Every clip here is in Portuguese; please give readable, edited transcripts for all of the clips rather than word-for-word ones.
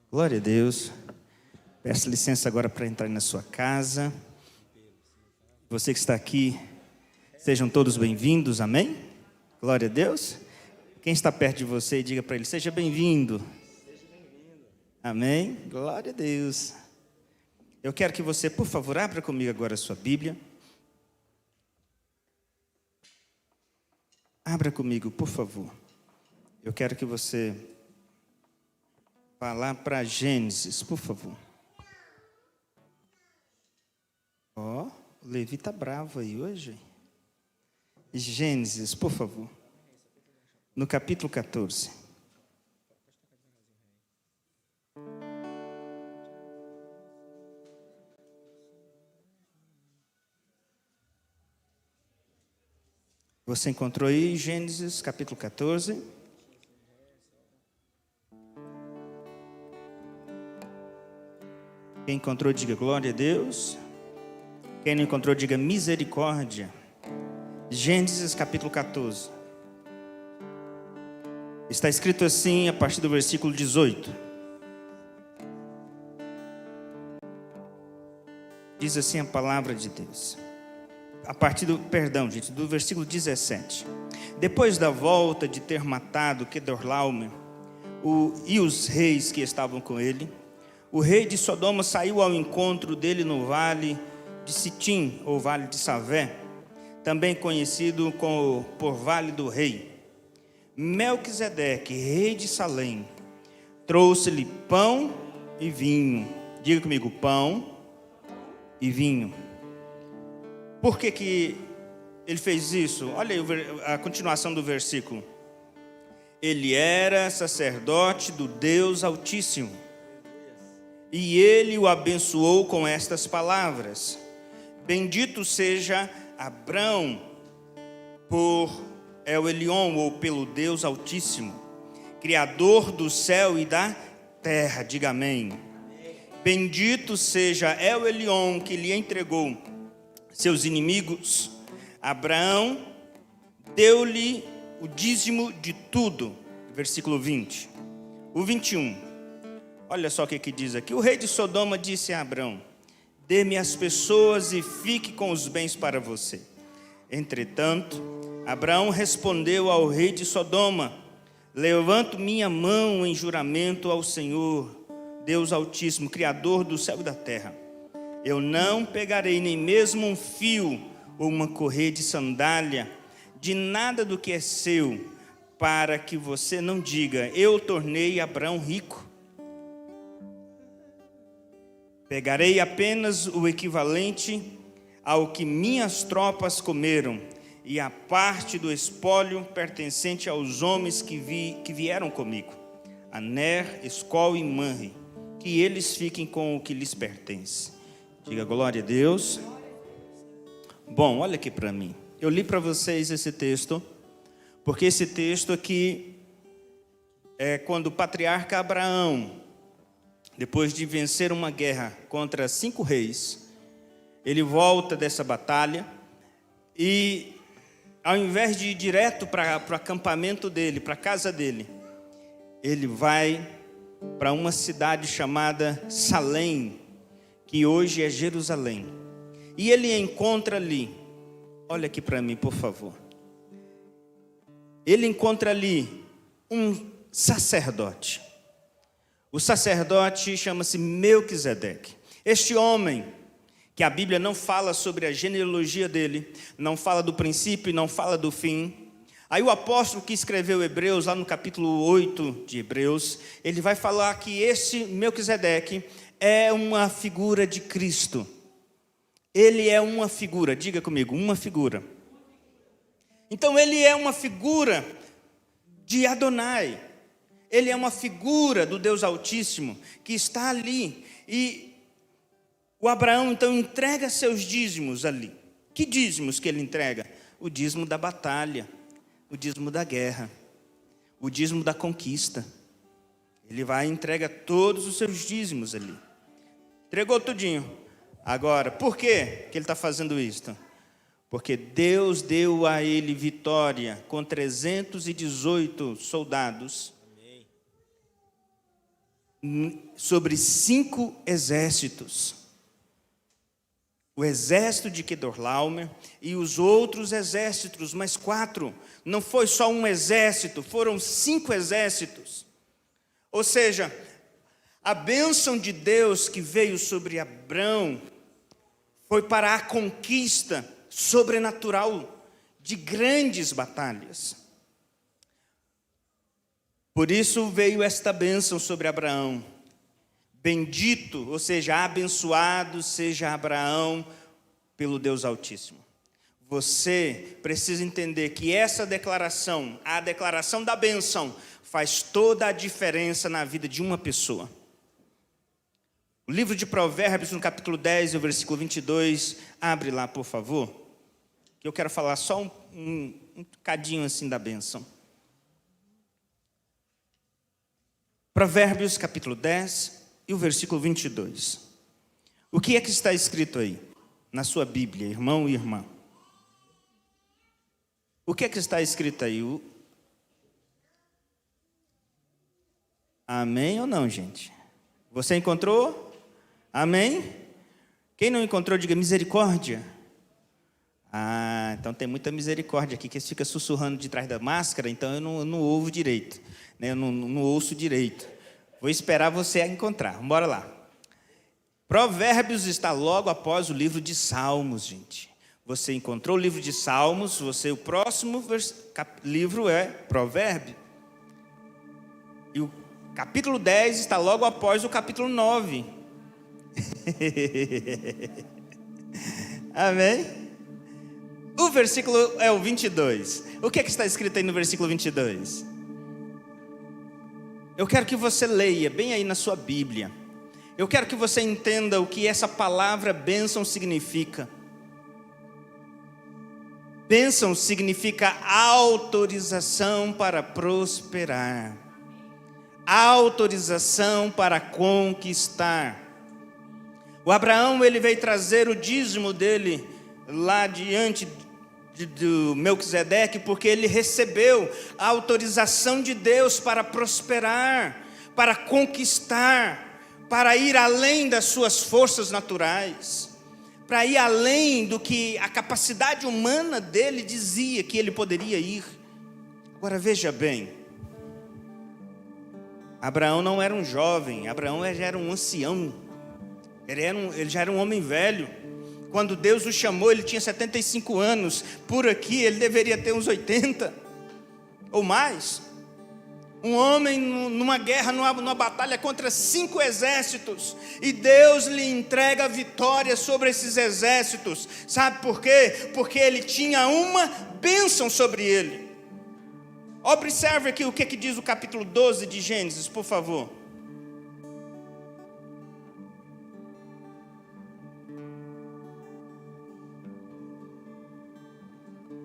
Glória a Deus. Peço licença agora para entrar na sua casa. Você que está aqui, sejam todos bem-vindos, amém? Glória a Deus. Quem está perto de você, diga para ele, seja bem-vindo. Amém? Glória a Deus. Eu quero que você, por favor, abra comigo agora a sua Bíblia. Abra comigo, por favor. Eu quero que você vá lá para Gênesis, por favor. Ó, o Levi está bravo aí hoje. Gênesis, por favor. No capítulo 14. Você encontrou aí Gênesis, capítulo 14. Quem encontrou, diga glória a Deus. Quem não encontrou, diga misericórdia. Gênesis, capítulo 14. Está escrito assim, a partir do versículo 18. Diz assim a palavra de Deus. A partir do versículo 17. Depois da volta de ter matado Quedorlaomer e os reis que estavam com ele, o rei de Sodoma saiu ao encontro dele no vale de Sitim, ou vale de Savé, também conhecido por Vale do Rei. Melquisedeque, rei de Salém, trouxe-lhe pão e vinho. Diga comigo, pão e vinho. Por que ele fez isso? Olha aí a continuação do versículo. Ele era sacerdote do Deus Altíssimo, e ele o abençoou com estas palavras: bendito seja Abrão por El Elyon, ou pelo Deus Altíssimo, Criador do céu e da terra. Diga amém. Bendito seja El Elyon, que lhe entregou seus inimigos. Abraão deu-lhe o dízimo de tudo. Versículo 20. O 21. Olha só o que diz aqui. O rei de Sodoma disse a Abraão: dê-me as pessoas e fique com os bens para você. Entretanto, Abraão respondeu ao rei de Sodoma: levanto minha mão em juramento ao Senhor, Deus Altíssimo, Criador do céu e da terra. Eu não pegarei nem mesmo um fio ou uma correia de sandália de nada do que é seu, para que você não diga: eu tornei Abraão rico. Pegarei apenas o equivalente ao que minhas tropas comeram, e a parte do espólio pertencente aos homens que vieram comigo, Aner, Escol e Manre, que eles fiquem com o que lhes pertence. Diga glória a Deus. Bom, olha aqui para mim. Eu li para vocês esse texto, porque esse texto aqui é quando o patriarca Abraão, depois de vencer uma guerra contra 5 reis, ele volta dessa batalha e, ao invés de ir direto para o acampamento dele, para a casa dele, ele vai para uma cidade chamada Salém, que hoje é Jerusalém. E ele encontra ali, olha aqui para mim, por favor. Ele encontra ali um sacerdote. O sacerdote chama-se Melquisedeque. Este homem, que a Bíblia não fala sobre a genealogia dele, não fala do princípio e não fala do fim. Aí o apóstolo que escreveu Hebreus, lá no capítulo 8 de Hebreus, ele vai falar que esse Melquisedeque é uma figura de Cristo. Ele é uma figura, diga comigo, uma figura. Então ele é uma figura de Adonai. Ele é uma figura do Deus Altíssimo que está ali. E o Abraão então entrega seus dízimos ali. Que dízimos que ele entrega? O dízimo da batalha, o dízimo da guerra, o dízimo da conquista. Ele vai e entrega todos os seus dízimos ali. Entregou tudinho. Agora, por que ele está fazendo isso? Porque Deus deu a ele vitória com 318 soldados. sobre 5 exércitos. O exército de Quedorlaomer e os outros exércitos, mais 4. Não foi só um exército, foram 5 exércitos. Ou seja, a bênção de Deus que veio sobre Abrão foi para a conquista sobrenatural de grandes batalhas. Por isso veio esta bênção sobre Abraão. Bendito, ou seja, abençoado seja Abraão pelo Deus Altíssimo. Você precisa entender que essa declaração, a declaração da bênção, faz toda a diferença na vida de uma pessoa. O livro de Provérbios, no capítulo 10, o versículo 22, abre lá, por favor, que eu quero falar só um bocadinho assim da bênção. Provérbios, capítulo 10, e o versículo 22. O que é que está escrito aí, na sua Bíblia, irmão e irmã? O que é que está escrito aí? Amém ou não, gente? Você encontrou? Amém? Quem não encontrou, diga misericórdia. Então tem muita misericórdia aqui, que fica sussurrando de trás da máscara, então eu não ouvo direito, né? Eu não ouço direito. Vou esperar você encontrar. Bora lá. Provérbios está logo após o livro de Salmos, gente. Você encontrou o livro de Salmos, o próximo livro é Provérbios. E o capítulo 10 está logo após o capítulo 9. Amém? O versículo é o 22. O que é que está escrito aí no versículo 22? Eu quero que você leia bem aí na sua Bíblia. Eu quero que você entenda o que essa palavra bênção significa. Bênção significa autorização para prosperar, autorização para conquistar. O Abraão, ele veio trazer o dízimo dele lá diante do Melquisedeque, porque ele recebeu a autorização de Deus para prosperar, para conquistar, para ir além das suas forças naturais, para ir além do que a capacidade humana dele dizia que ele poderia ir. Agora veja bem, Abraão não era um jovem, Abraão já era um ancião, ele já era um homem velho. Quando Deus o chamou, ele tinha 75 anos, por aqui ele deveria ter uns 80 ou mais. Um homem numa guerra, numa batalha contra 5 exércitos, e Deus lhe entrega a vitória sobre esses exércitos. Sabe por quê? Porque ele tinha uma bênção sobre ele. Observe aqui o que diz o capítulo 12 de Gênesis, por favor.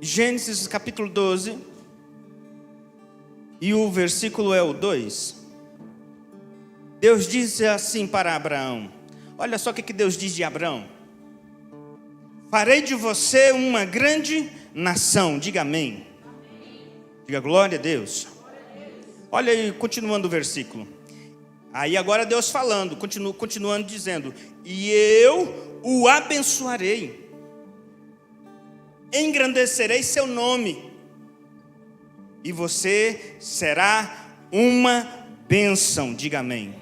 Gênesis capítulo 12, e o versículo é o 2. Deus diz assim para Abraão, olha só o que Deus diz de Abraão: farei de você uma grande nação, diga amém. Diga glória a Deus. Olha aí, continuando o versículo. Aí agora Deus falando, continuando dizendo, e eu o abençoarei, engrandecerei seu nome, e você será uma bênção, diga amém.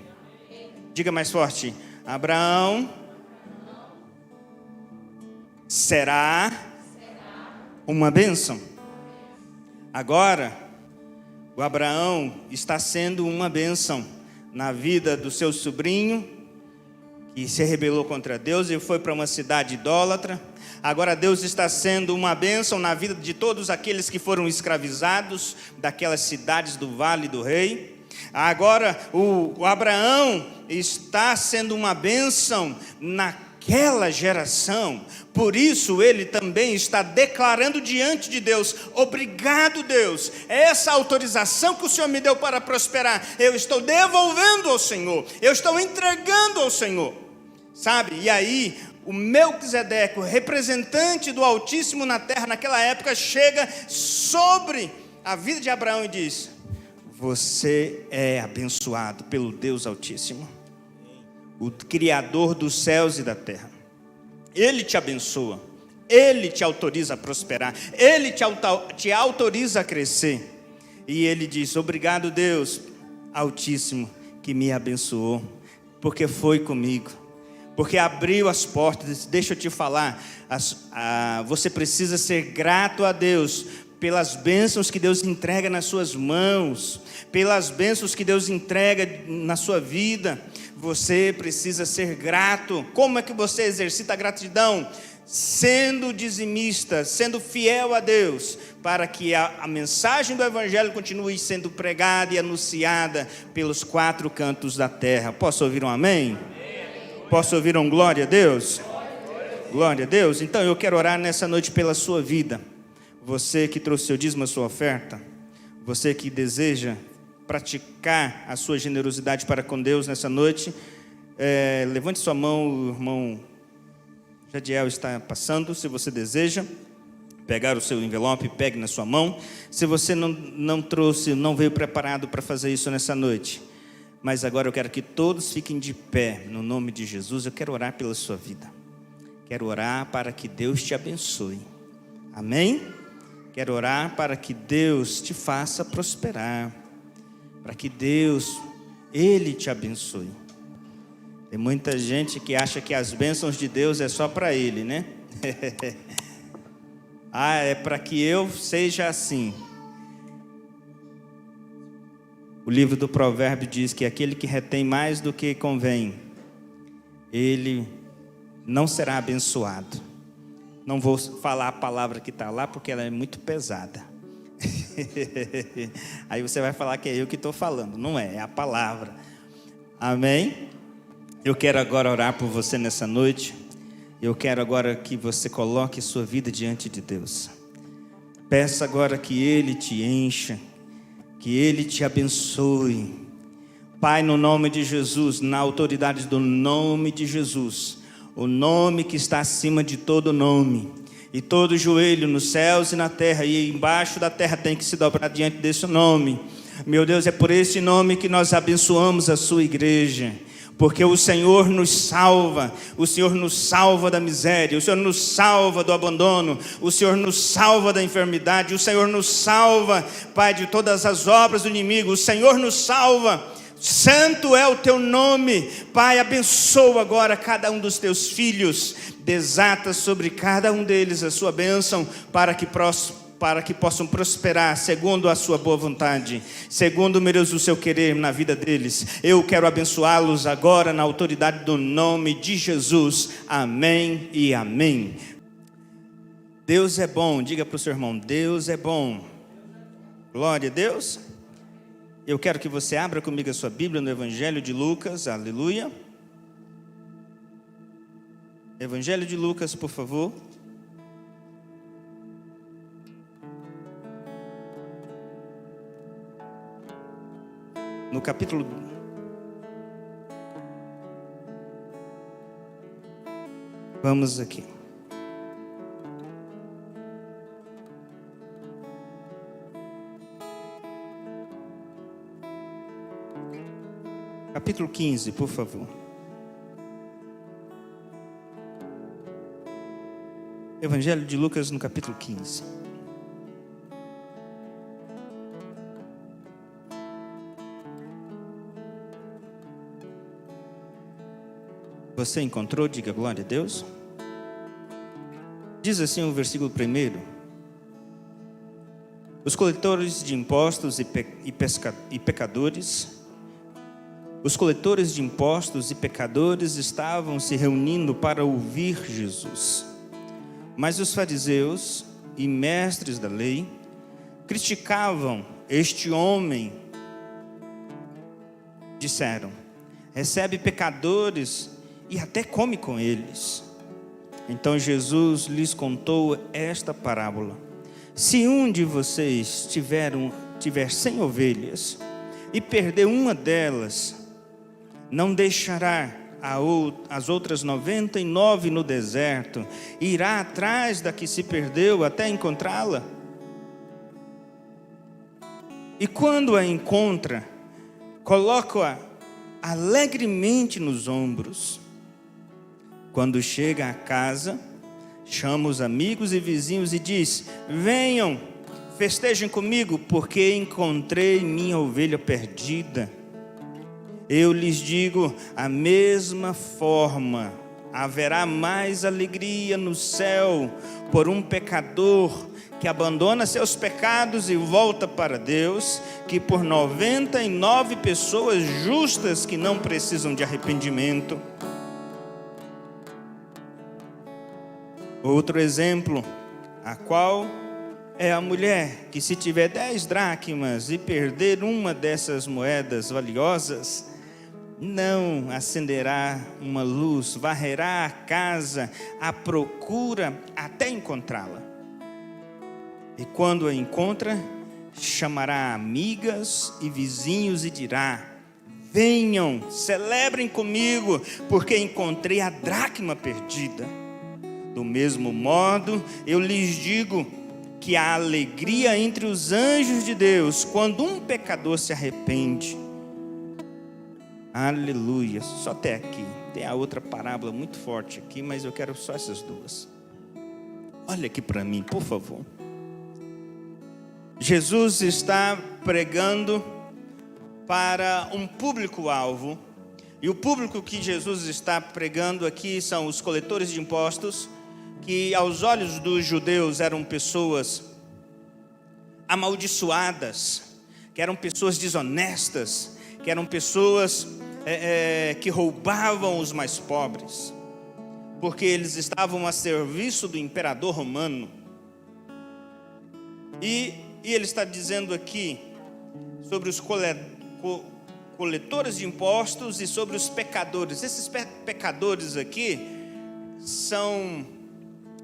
Diga mais forte, Abraão será uma bênção. Agora, o Abraão está sendo uma bênção na vida do seu sobrinho, que se rebelou contra Deus e foi para uma cidade idólatra. Agora Deus está sendo uma bênção na vida de todos aqueles que foram escravizados daquelas cidades do Vale do Rei. Agora o Abraão está sendo uma bênção naquela geração. Por isso ele também está declarando diante de Deus: obrigado, Deus, essa autorização que o Senhor me deu para prosperar, eu estou devolvendo ao Senhor, eu estou entregando ao Senhor. Sabe, e aí o Melquisedeque, o representante do Altíssimo na terra naquela época, chega sobre a vida de Abraão e diz: Você é abençoado pelo Deus Altíssimo, o Criador dos céus e da terra. Ele te abençoa, Ele te autoriza a prosperar, Ele te autoriza a crescer. E Ele diz: obrigado, Deus Altíssimo, que me abençoou, porque foi comigo, porque abriu as portas. Deixa eu te falar, você precisa ser grato a Deus pelas bênçãos que Deus entrega nas suas mãos, pelas bênçãos que Deus entrega na sua vida. Você precisa ser grato. Como é que você exercita a gratidão? Sendo dizimista, sendo fiel a Deus, para que a mensagem do Evangelho continue sendo pregada e anunciada pelos 4 cantos da terra. Posso ouvir um amém? Posso ouvir um glória a Deus? Glória a Deus. Então eu quero orar nessa noite pela sua vida. Você que trouxe seu dízimo, a sua oferta, você que deseja praticar a sua generosidade para com Deus nessa noite, levante sua mão. O irmão Jadiel está passando. Se você deseja pegar o seu envelope, pegue na sua mão. Se você não trouxe, não veio preparado para fazer isso nessa noite, mas agora eu quero que todos fiquem de pé, no nome de Jesus. Eu quero orar pela sua vida, quero orar para que Deus te abençoe, amém? Quero orar para que Deus te faça prosperar, para que Deus, Ele te abençoe. Tem muita gente que acha que as bênçãos de Deus é só para Ele, né? É para que eu seja assim. O livro do Provérbio diz que aquele que retém mais do que convém, ele não será abençoado. Não vou falar a palavra que está lá, porque ela é muito pesada. Aí você vai falar que é eu que estou falando. Não é, é a palavra. Amém? Eu quero agora orar por você nessa noite. Eu quero agora que você coloque sua vida diante de Deus. Peça agora que Ele te encha, que Ele te abençoe. Pai, no nome de Jesus, na autoridade do nome de Jesus, o nome que está acima de todo nome, e todo joelho nos céus e na terra e embaixo da terra tem que se dobrar diante desse nome. Meu Deus, é por esse nome que nós abençoamos a sua igreja, porque o Senhor nos salva. O Senhor nos salva da miséria, o Senhor nos salva do abandono, o Senhor nos salva da enfermidade, o Senhor nos salva, Pai, de todas as obras do inimigo. O Senhor nos salva. Santo é o teu nome, Pai. Abençoa agora cada um dos teus filhos, desata sobre cada um deles a sua bênção, para que possam prosperar segundo a sua boa vontade, segundo, meu Deus, o seu querer na vida deles. Eu quero abençoá-los agora na autoridade do nome de Jesus. Amém e amém. Deus é bom. Diga para o seu irmão: Deus é bom. Glória a Deus. Eu quero que você abra comigo a sua Bíblia no Evangelho de Lucas, aleluia. Evangelho de Lucas, por favor. No capítulo... Vamos aqui. Capítulo 15, por favor. Evangelho de Lucas, no capítulo 15. Você encontrou? Diga glória a Deus. Diz assim o versículo 1: os coletores de impostos e pecadores... Os coletores de impostos e pecadores estavam se reunindo para ouvir Jesus. Mas os fariseus e mestres da lei criticavam este homem. Disseram: recebe pecadores e até come com eles. Então Jesus lhes contou esta parábola: se um de vocês tiver 100 ovelhas e perder uma delas, não deixará as outras 99 no deserto, irá atrás da que se perdeu até encontrá-la? E quando a encontra, coloca-a alegremente nos ombros. Quando chega à casa, chama os amigos e vizinhos e diz: venham, festejem comigo, porque encontrei minha ovelha perdida. Eu lhes digo, a mesma forma, haverá mais alegria no céu por um pecador que abandona seus pecados e volta para Deus, que por 99 pessoas justas que não precisam de arrependimento. Outro exemplo, a qual é a mulher que, se tiver 10 dracmas e perder uma dessas moedas valiosas, não acenderá uma luz, varrerá a casa à procura até encontrá-la. E quando a encontra, chamará amigas e vizinhos e dirá: venham, celebrem comigo, porque encontrei a dracma perdida. Do mesmo modo, eu lhes digo que há alegria entre os anjos de Deus quando um pecador se arrepende. Aleluia, só até aqui. Tem a outra parábola muito forte aqui, mas eu quero só essas duas. Olha aqui para mim, por favor. Jesus está pregando para um público-alvo, e o público que Jesus está pregando aqui são os coletores de impostos, que aos olhos dos judeus eram pessoas amaldiçoadas, que eram pessoas desonestas, que eram pessoas que roubavam os mais pobres, porque eles estavam a serviço do imperador romano. E ele está dizendo aqui sobre os coletores de impostos e sobre os pecadores. Esses pecadores aqui são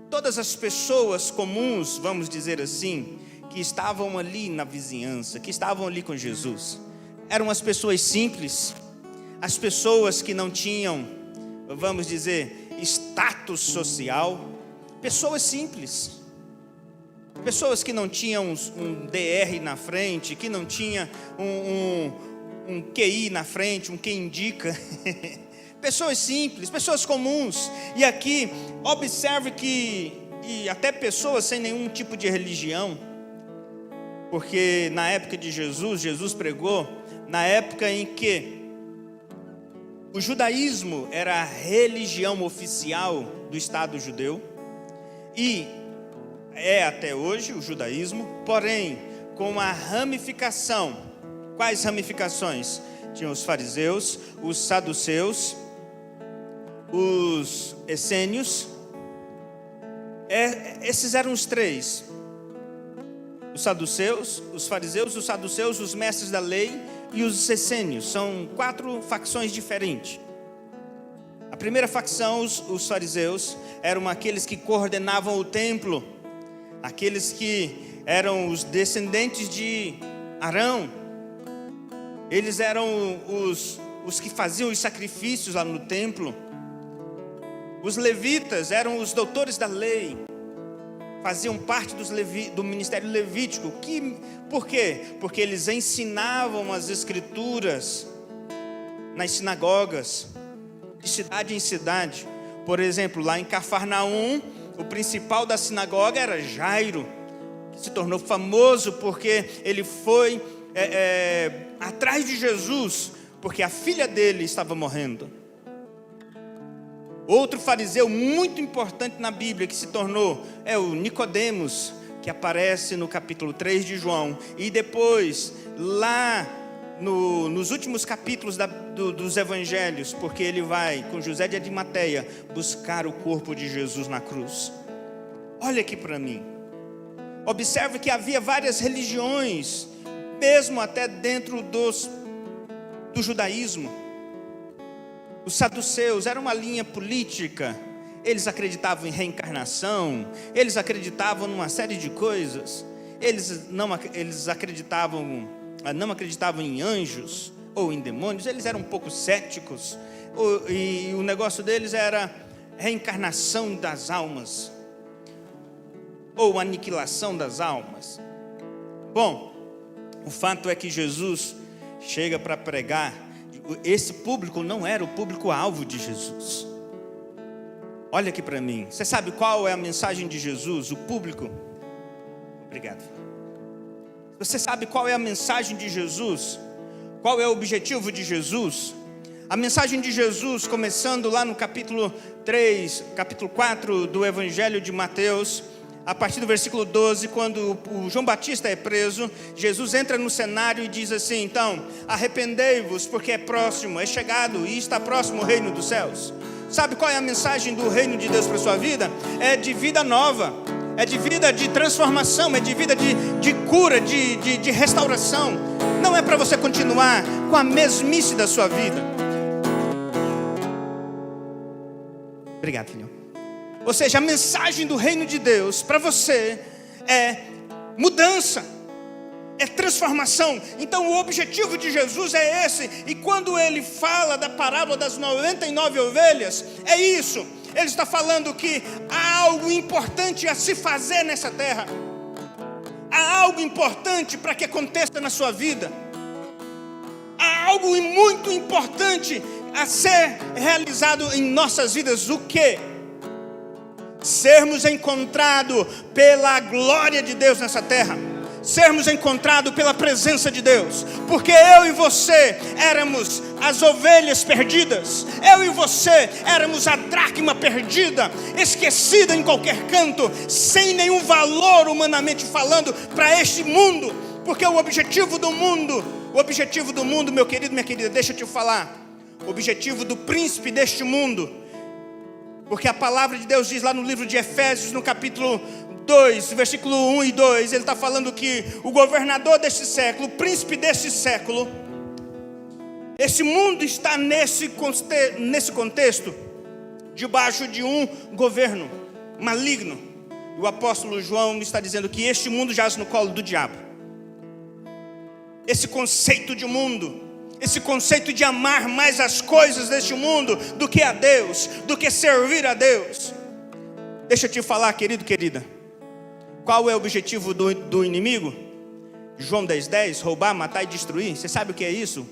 todas as pessoas comuns, vamos dizer assim, que estavam ali na vizinhança, que estavam ali com Jesus. Eram as pessoas simples, as pessoas que não tinham, vamos dizer, status social, pessoas simples, pessoas que não tinham um DR na frente, que não tinha um QI na frente, um que indica, pessoas simples, pessoas comuns. E aqui, observe que, e até pessoas sem nenhum tipo de religião, porque na época de Jesus pregou na época em que o judaísmo era a religião oficial do Estado judeu, e é até hoje o judaísmo, porém com a ramificação. Quais ramificações? Tinham os fariseus, os saduceus, os essênios. Esses eram os três: os saduceus, os fariseus, os saduceus, os mestres da lei e os essênios. São 4 facções diferentes. A primeira facção, os fariseus, eram aqueles que coordenavam o templo, aqueles que eram os descendentes de Arão. Eles eram os que faziam os sacrifícios lá no templo. Os levitas eram os doutores da lei, faziam parte do ministério levítico. Por quê? Porque eles ensinavam as escrituras nas sinagogas, de cidade em cidade. Por exemplo, lá em Cafarnaum, o principal da sinagoga era Jairo, que se tornou famoso porque ele foi atrás de Jesus, porque a filha dele estava morrendo. Outro fariseu muito importante na Bíblia que se tornou é o Nicodemos, que aparece no capítulo 3 de João, e depois lá nos últimos capítulos dos evangelhos, porque ele vai com José de Arimateia buscar o corpo de Jesus na cruz. Olha aqui para mim, observe que havia várias religiões, mesmo até dentro do judaísmo. Os saduceus eram uma linha política, eles acreditavam em reencarnação, eles acreditavam numa série de coisas, eles não acreditavam em anjos ou em demônios, eles eram um pouco céticos, e o negócio deles era reencarnação das almas, ou aniquilação das almas. Bom, O fato é que Jesus chega para pregar. Esse público não era o público-alvo de Jesus. Olha aqui para mim. Você sabe qual é a mensagem de Jesus? O público. Obrigado. Você sabe qual é a mensagem de Jesus? Qual é o objetivo de Jesus? A mensagem de Jesus, começando lá no capítulo 3, capítulo 4 do Evangelho de Mateus, a partir do versículo 12, quando o João Batista é preso, Jesus entra no cenário e diz assim: então, arrependei-vos, porque é próximo, é chegado e está próximo o reino dos céus. Sabe qual é a mensagem do reino de Deus para a sua vida? É de vida nova, é de vida de transformação, é de vida de cura, de restauração. Não é para você continuar com a mesmice da sua vida. Obrigado, filho. Ou seja, a mensagem do reino de Deus para você é mudança, é transformação. Então o objetivo de Jesus é esse. E quando ele fala da parábola das 99 ovelhas, é isso. Ele está falando que há algo importante a se fazer nessa terra. Há algo importante para que aconteça na sua vida. Há algo muito importante a ser realizado em nossas vidas. O quê? Sermos encontrados pela glória de Deus nessa terra. Sermos encontrados pela presença de Deus. Porque eu e você éramos as ovelhas perdidas. Eu e você éramos a dracma perdida, esquecida em qualquer canto, sem nenhum valor humanamente falando para este mundo. Porque o objetivo do mundo, meu querido, minha querida, deixa eu te falar, o objetivo do príncipe deste mundo. Porque a palavra de Deus diz lá no livro de Efésios, no capítulo 2, versículo 1 e 2, ele está falando que o governador deste século, o príncipe deste século, esse mundo está nesse contexto, debaixo de um governo maligno. E o apóstolo João está dizendo que este mundo jaz no colo do diabo. Esse conceito de mundo, esse conceito de amar mais as coisas deste mundo do que a Deus, do que servir a Deus. Deixa eu te falar, querido, querida, qual é o objetivo do inimigo? João 10:10, roubar, matar e destruir. Você sabe o que é isso?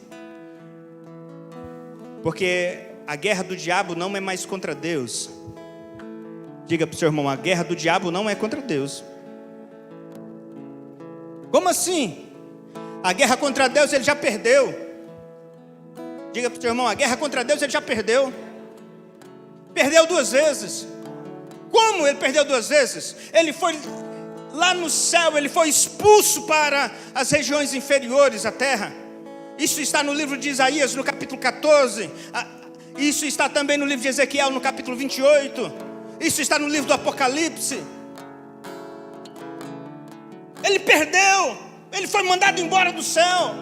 Porque a guerra do diabo não é mais contra Deus. Diga para o seu irmão, a guerra do diabo não é contra Deus. Como assim? A guerra contra Deus ele já perdeu. Diga para o seu irmão, a guerra contra Deus ele já perdeu. Perdeu 2 vezes. Como ele perdeu 2 vezes? Ele foi lá no céu, ele foi expulso para as regiões inferiores da terra. Isso está no livro de Isaías, no capítulo 14. Isso está também no livro de Ezequiel, no capítulo 28. Isso está no livro do Apocalipse. Ele perdeu. Ele foi mandado embora do céu.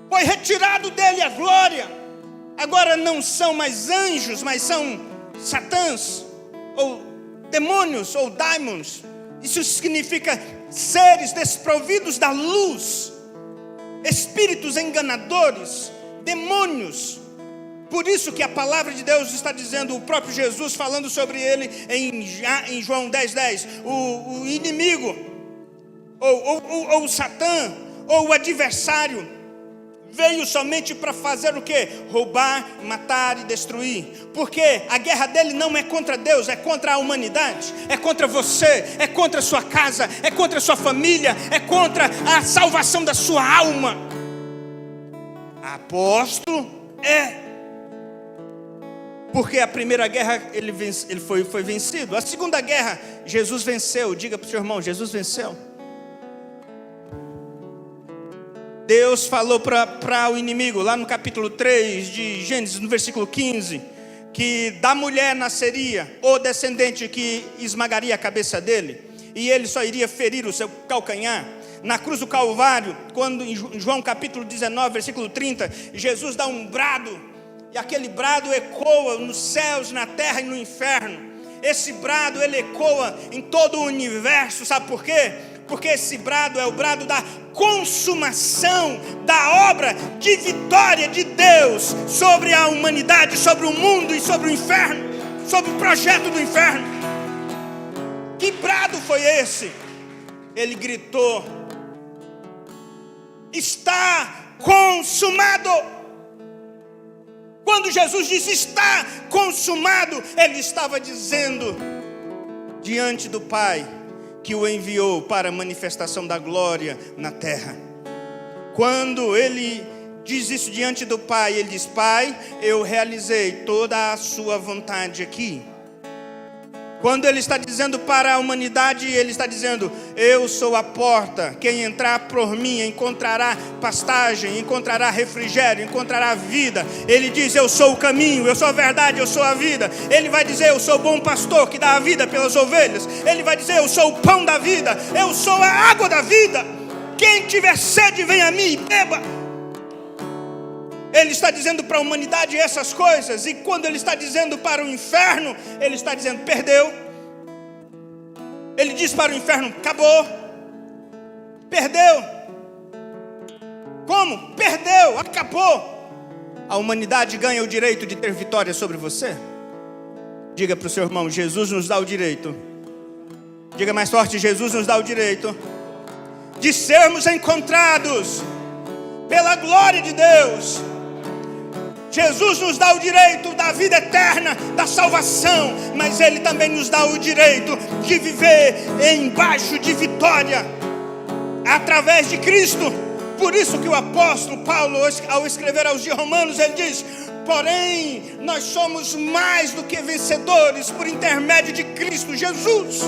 Foi retirado dele a glória. Agora não são mais anjos, mas são satãs, ou demônios, ou daimons. Isso significa seres desprovidos da luz, espíritos enganadores, demônios. Por isso que a palavra de Deus está dizendo, o próprio Jesus falando sobre ele em João 10:10, o inimigo, ou o Satã, ou o adversário, veio somente para fazer o quê? Roubar, matar e destruir. Porque a guerra dele não é contra Deus, é contra a humanidade, é contra você, é contra a sua casa, é contra a sua família, é contra a salvação da sua alma. Apóstolo, porque a primeira guerra ele foi vencido. A segunda guerra, Jesus venceu. Diga para o seu irmão, Jesus venceu. Deus falou para o inimigo, lá no capítulo 3 de Gênesis, no versículo 15, que da mulher nasceria o descendente que esmagaria a cabeça dele, e ele só iria ferir o seu calcanhar. Na cruz do Calvário, quando em João capítulo 19, versículo 30, Jesus dá um brado, e aquele brado ecoa nos céus, na terra e no inferno. Esse brado ele ecoa em todo o universo, sabe por quê? Porque esse brado é o brado da consumação da obra de vitória de Deus sobre a humanidade, sobre o mundo e sobre o inferno, sobre o projeto do inferno. Que brado foi esse? Ele gritou está consumado. Quando Jesus disse está consumado, ele estava dizendo diante do Pai que o enviou para a manifestação da glória na terra. Quando ele diz isso diante do Pai, ele diz: Pai, eu realizei toda a sua vontade aqui. Quando ele está dizendo para a humanidade, ele está dizendo: eu sou a porta, quem entrar por mim encontrará pastagem, encontrará refrigério, encontrará vida. Ele diz: eu sou o caminho, eu sou a verdade, eu sou a vida. Ele vai dizer: eu sou o bom pastor que dá a vida pelas ovelhas. Ele vai dizer: eu sou o pão da vida, eu sou a água da vida. Quem tiver sede, vem a mim e beba. Ele está dizendo para a humanidade essas coisas. E quando ele está dizendo para o inferno, ele está dizendo: perdeu. Ele diz para o inferno: acabou. Perdeu. Como? Perdeu, acabou. A humanidade ganha o direito de ter vitória sobre você? Diga para o seu irmão: Jesus nos dá o direito. Diga mais forte: Jesus nos dá o direito de sermos encontrados pela glória de Deus. Jesus nos dá o direito da vida eterna, da salvação, mas Ele também nos dá o direito de viver embaixo de vitória, através de Cristo. Por isso que o apóstolo Paulo, ao escrever aos Romanos, ele diz: porém, nós somos mais do que vencedores por intermédio de Cristo Jesus.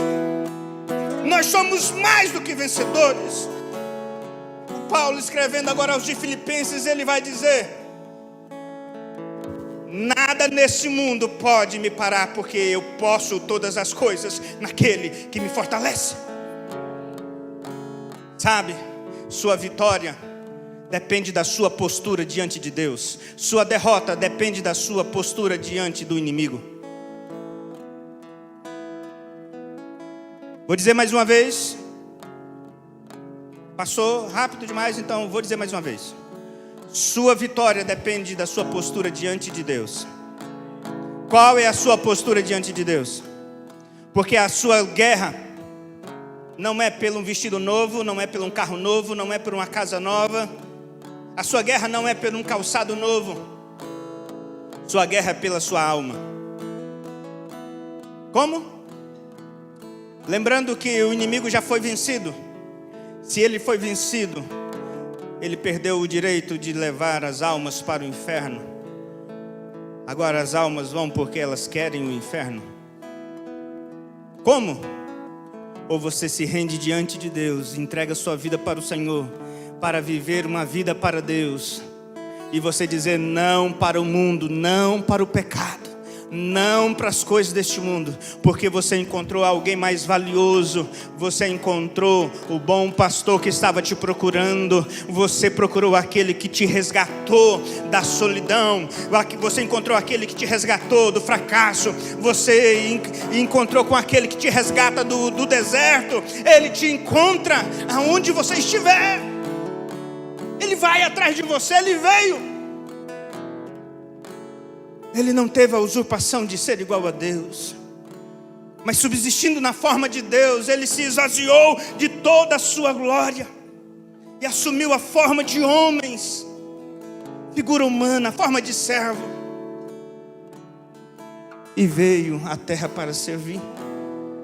Nós somos mais do que vencedores. O Paulo, escrevendo agora aos de Filipenses, ele vai dizer: nada nesse mundo pode me parar, porque eu posso todas as coisas naquele que me fortalece. Sabe, sua vitória depende da sua postura diante de Deus. Sua derrota depende da sua postura diante do inimigo. Vou dizer mais uma vez. Passou rápido demais, então vou dizer mais uma vez. Sua vitória depende da sua postura diante de Deus. Qual é a sua postura diante de Deus? Porque a sua guerra não é pelo um vestido novo, não é pelo um carro novo, não é por uma casa nova. A sua guerra não é por um calçado novo. Sua guerra é pela sua alma. Como? Lembrando que o inimigo já foi vencido. Se ele foi vencido, ele perdeu o direito de levar as almas para o inferno. Agora as almas vão porque elas querem o inferno. Como? Ou você se rende diante de Deus, entrega sua vida para o Senhor, para viver uma vida para Deus, e você dizer não para o mundo, não para o pecado, não para as coisas deste mundo, porque você encontrou alguém mais valioso. Você encontrou o bom pastor que estava te procurando. Você procurou aquele que te resgatou da solidão. Você encontrou aquele que te resgatou do fracasso. Você encontrou com aquele que te resgata do deserto. Ele te encontra aonde você estiver. Ele vai atrás de você. Ele veio. Ele não teve a usurpação de ser igual a Deus, mas subsistindo na forma de Deus, ele se esvaziou de toda a sua glória e assumiu a forma de homens, figura humana, a forma de servo, e veio à terra para servir.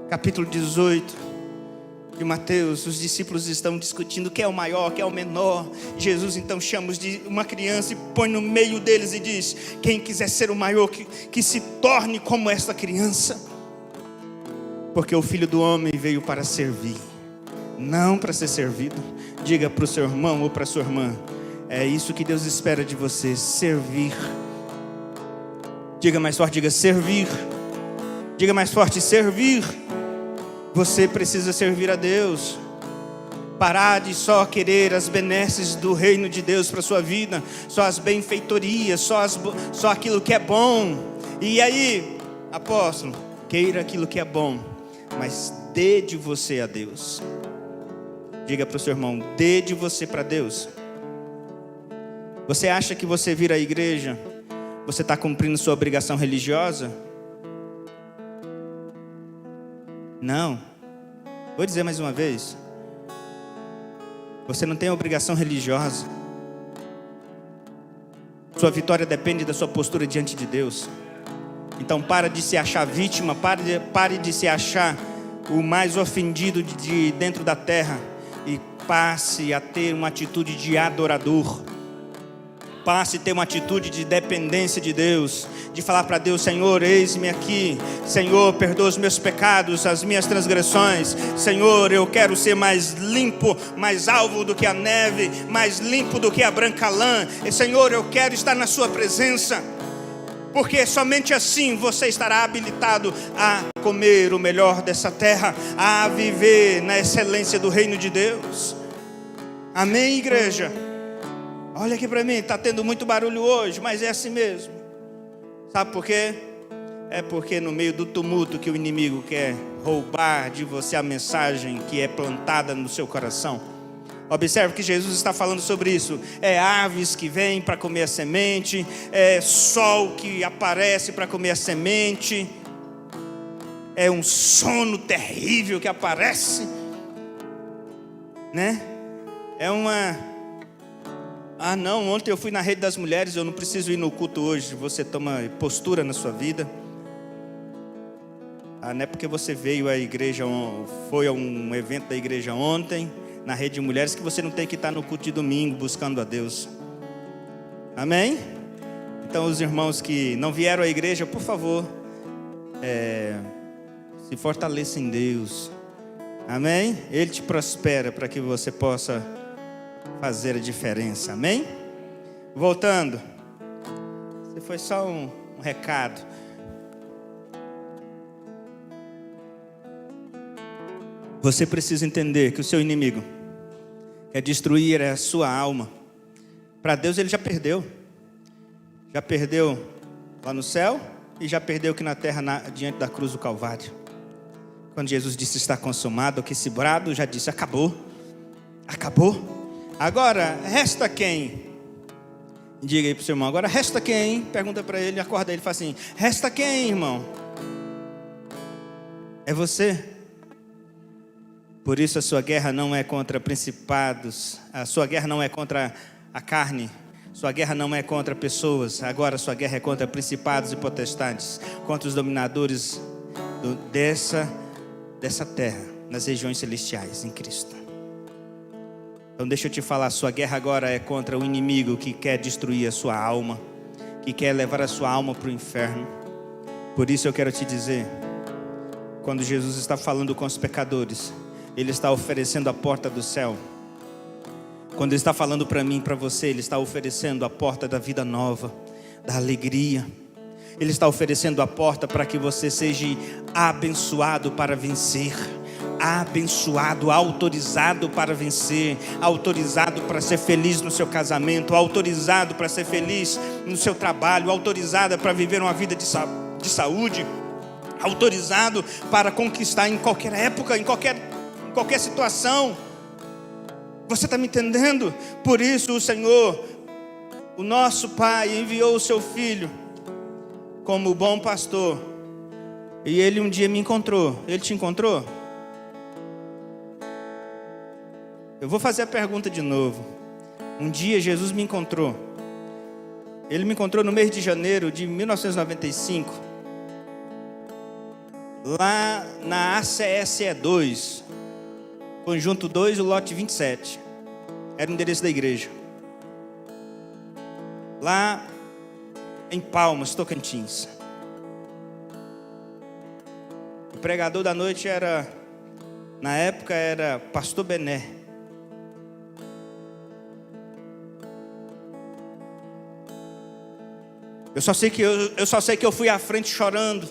Capítulo 18 de Mateus, os discípulos estão discutindo quem é o maior, quem é o menor. Jesus então chama de uma criança e põe no meio deles e diz: quem quiser ser o maior, que se torne como esta criança. Porque o Filho do Homem veio para servir, não para ser servido. Diga para o seu irmão ou para a sua irmã: é isso que Deus espera de você, servir. Diga mais forte, diga servir. Diga mais forte, servir. Você precisa servir a Deus. Parar de só querer as benesses do reino de Deus para a sua vida, só as benfeitorias, só aquilo que é bom. E aí, apóstolo, queira aquilo que é bom, mas dê de você a Deus. Diga para o seu irmão: dê de você para Deus. Você acha que você vir à igreja, você está cumprindo sua obrigação religiosa? Não. Vou dizer mais uma vez. Você não tem obrigação religiosa. Sua vitória depende da sua postura diante de Deus. Então para de se achar vítima, pare de se achar o mais ofendido de dentro da terra e passe a ter uma atitude de adorador. Passe a ter uma atitude de dependência de Deus, de falar para Deus: Senhor, eis-me aqui. Senhor, perdoa os meus pecados, as minhas transgressões. Senhor, eu quero ser mais limpo, mais alvo do que a neve, mais limpo do que a branca lã. E Senhor, eu quero estar na sua presença, porque somente assim você estará habilitado a comer o melhor dessa terra, a viver na excelência do reino de Deus. Amém, igreja? Olha aqui para mim, está tendo muito barulho hoje, mas é assim mesmo. Sabe por quê? É porque no meio do tumulto que o inimigo quer roubar de você a mensagem que é plantada no seu coração. Observe que Jesus está falando sobre isso. É aves que vêm para comer a semente, é sol que aparece para comer a semente, é um sono terrível que aparece, né? É uma... Ah não, ontem eu fui na Rede das Mulheres, eu não preciso ir no culto hoje. Você toma postura na sua vida. Ah, não é porque você veio à igreja, foi a um evento da igreja ontem, na Rede de Mulheres, que você não tem que estar no culto de domingo buscando a Deus. Amém? Então os irmãos que não vieram à igreja, por favor, se fortaleça em Deus. Amém? Ele te prospera para que você possa fazer a diferença, amém? Voltando, esse foi só um recado. Você precisa entender que o seu inimigo quer destruir a sua alma. Para Deus ele já perdeu lá no céu e já perdeu aqui na terra, diante da cruz do Calvário. Quando Jesus disse está consumado, que esse brado já disse acabou. Agora, resta quem? Diga aí para o seu irmão, agora resta quem? Pergunta para ele, acorda ele e fala assim: resta quem, irmão? É você. Por isso a sua guerra não é contra principados, a sua guerra não é contra a carne, sua guerra não é contra pessoas, agora a sua guerra é contra principados e potestades, contra os dominadores dessa terra, nas regiões celestiais, em Cristo. Então deixa eu te falar, sua guerra agora é contra o inimigo que quer destruir a sua alma, que quer levar a sua alma para o inferno. Por isso eu quero te dizer, quando Jesus está falando com os pecadores, Ele está oferecendo a porta do céu. Quando Ele está falando para mim e para você, Ele está oferecendo a porta da vida nova, da alegria. Ele está oferecendo a porta para que você seja abençoado para vencer. Abençoado, autorizado para vencer, autorizado para ser feliz no seu casamento, autorizado para ser feliz no seu trabalho, autorizado para viver uma vida de saúde, autorizado para conquistar em qualquer época, em qualquer situação. Você está me entendendo? Por isso o Senhor, o nosso Pai, enviou o seu Filho como bom pastor, e Ele um dia me encontrou. Ele te encontrou? Eu vou fazer a pergunta de novo. Um dia Jesus me encontrou. Ele me encontrou no mês de janeiro de 1995, lá na ACSE 2, Conjunto 2, o lote 27. Era o endereço da igreja. Lá em Palmas, Tocantins. O pregador da noite na época era Pastor Bené. Eu só sei que eu fui à frente chorando.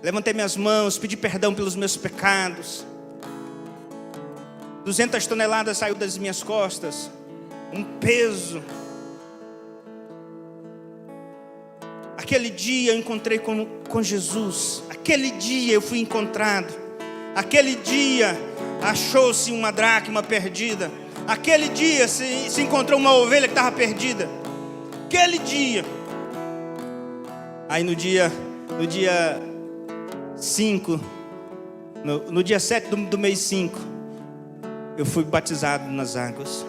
Levantei minhas mãos, pedi perdão pelos meus pecados. 200 toneladas saiu das minhas costas. Um peso. Aquele dia eu encontrei com Jesus. Aquele dia eu fui encontrado. Aquele dia achou-se uma dracma perdida. Aquele dia se encontrou uma ovelha que estava perdida. Aquele dia. Aí no dia 5, no dia 7 do mês 5, eu fui batizado nas águas.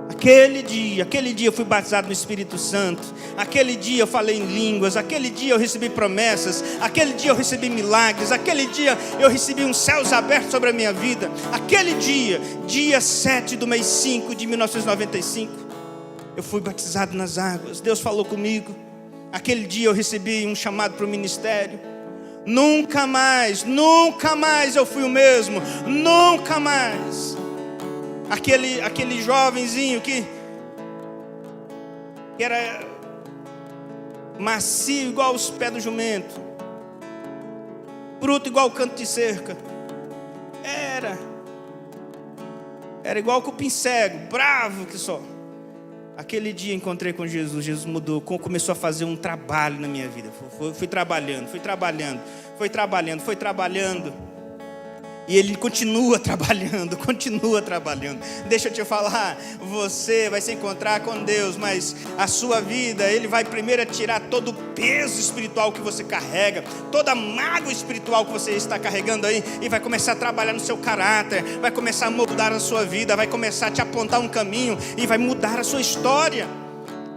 Aquele dia eu fui batizado no Espírito Santo. Aquele dia eu falei em línguas. Aquele dia eu recebi promessas. Aquele dia eu recebi milagres. Aquele dia eu recebi uns céus abertos sobre a minha vida. Aquele dia 7 do mês 5 de 1995, eu fui batizado nas águas. Deus falou comigo. Aquele dia eu recebi um chamado para o ministério. Nunca mais eu fui o mesmo. Nunca mais. Aquele jovenzinho que era macio igual os pés do jumento, bruto igual o canto de cerca, era igual o cupim cego, bravo que só. Aquele dia encontrei com Jesus. Jesus mudou, começou a fazer um trabalho na minha vida. Fui trabalhando. E Ele continua trabalhando. Deixa eu te falar, você vai se encontrar com Deus, mas a sua vida, Ele vai primeiro tirar todo o peso espiritual que você carrega, toda a mágoa espiritual que você está carregando aí, e vai começar a trabalhar no seu caráter, vai começar a mudar a sua vida, vai começar a te apontar um caminho e vai mudar a sua história.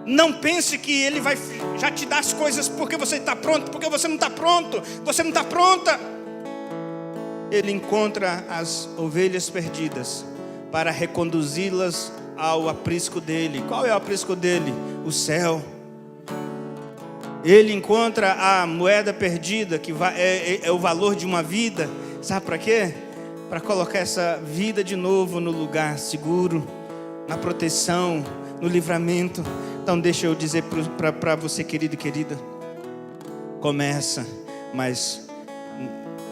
Não pense que Ele vai já te dar as coisas porque você está pronto, porque você não está pronto, você não está pronta. Ele encontra as ovelhas perdidas para reconduzi-las ao aprisco dele. Qual é o aprisco dele? O céu. Ele encontra a moeda perdida, que é o valor de uma vida. Sabe para quê? Para colocar essa vida de novo no lugar seguro, na proteção, no livramento. Então deixa eu dizer para você, querido e querida, começa, mas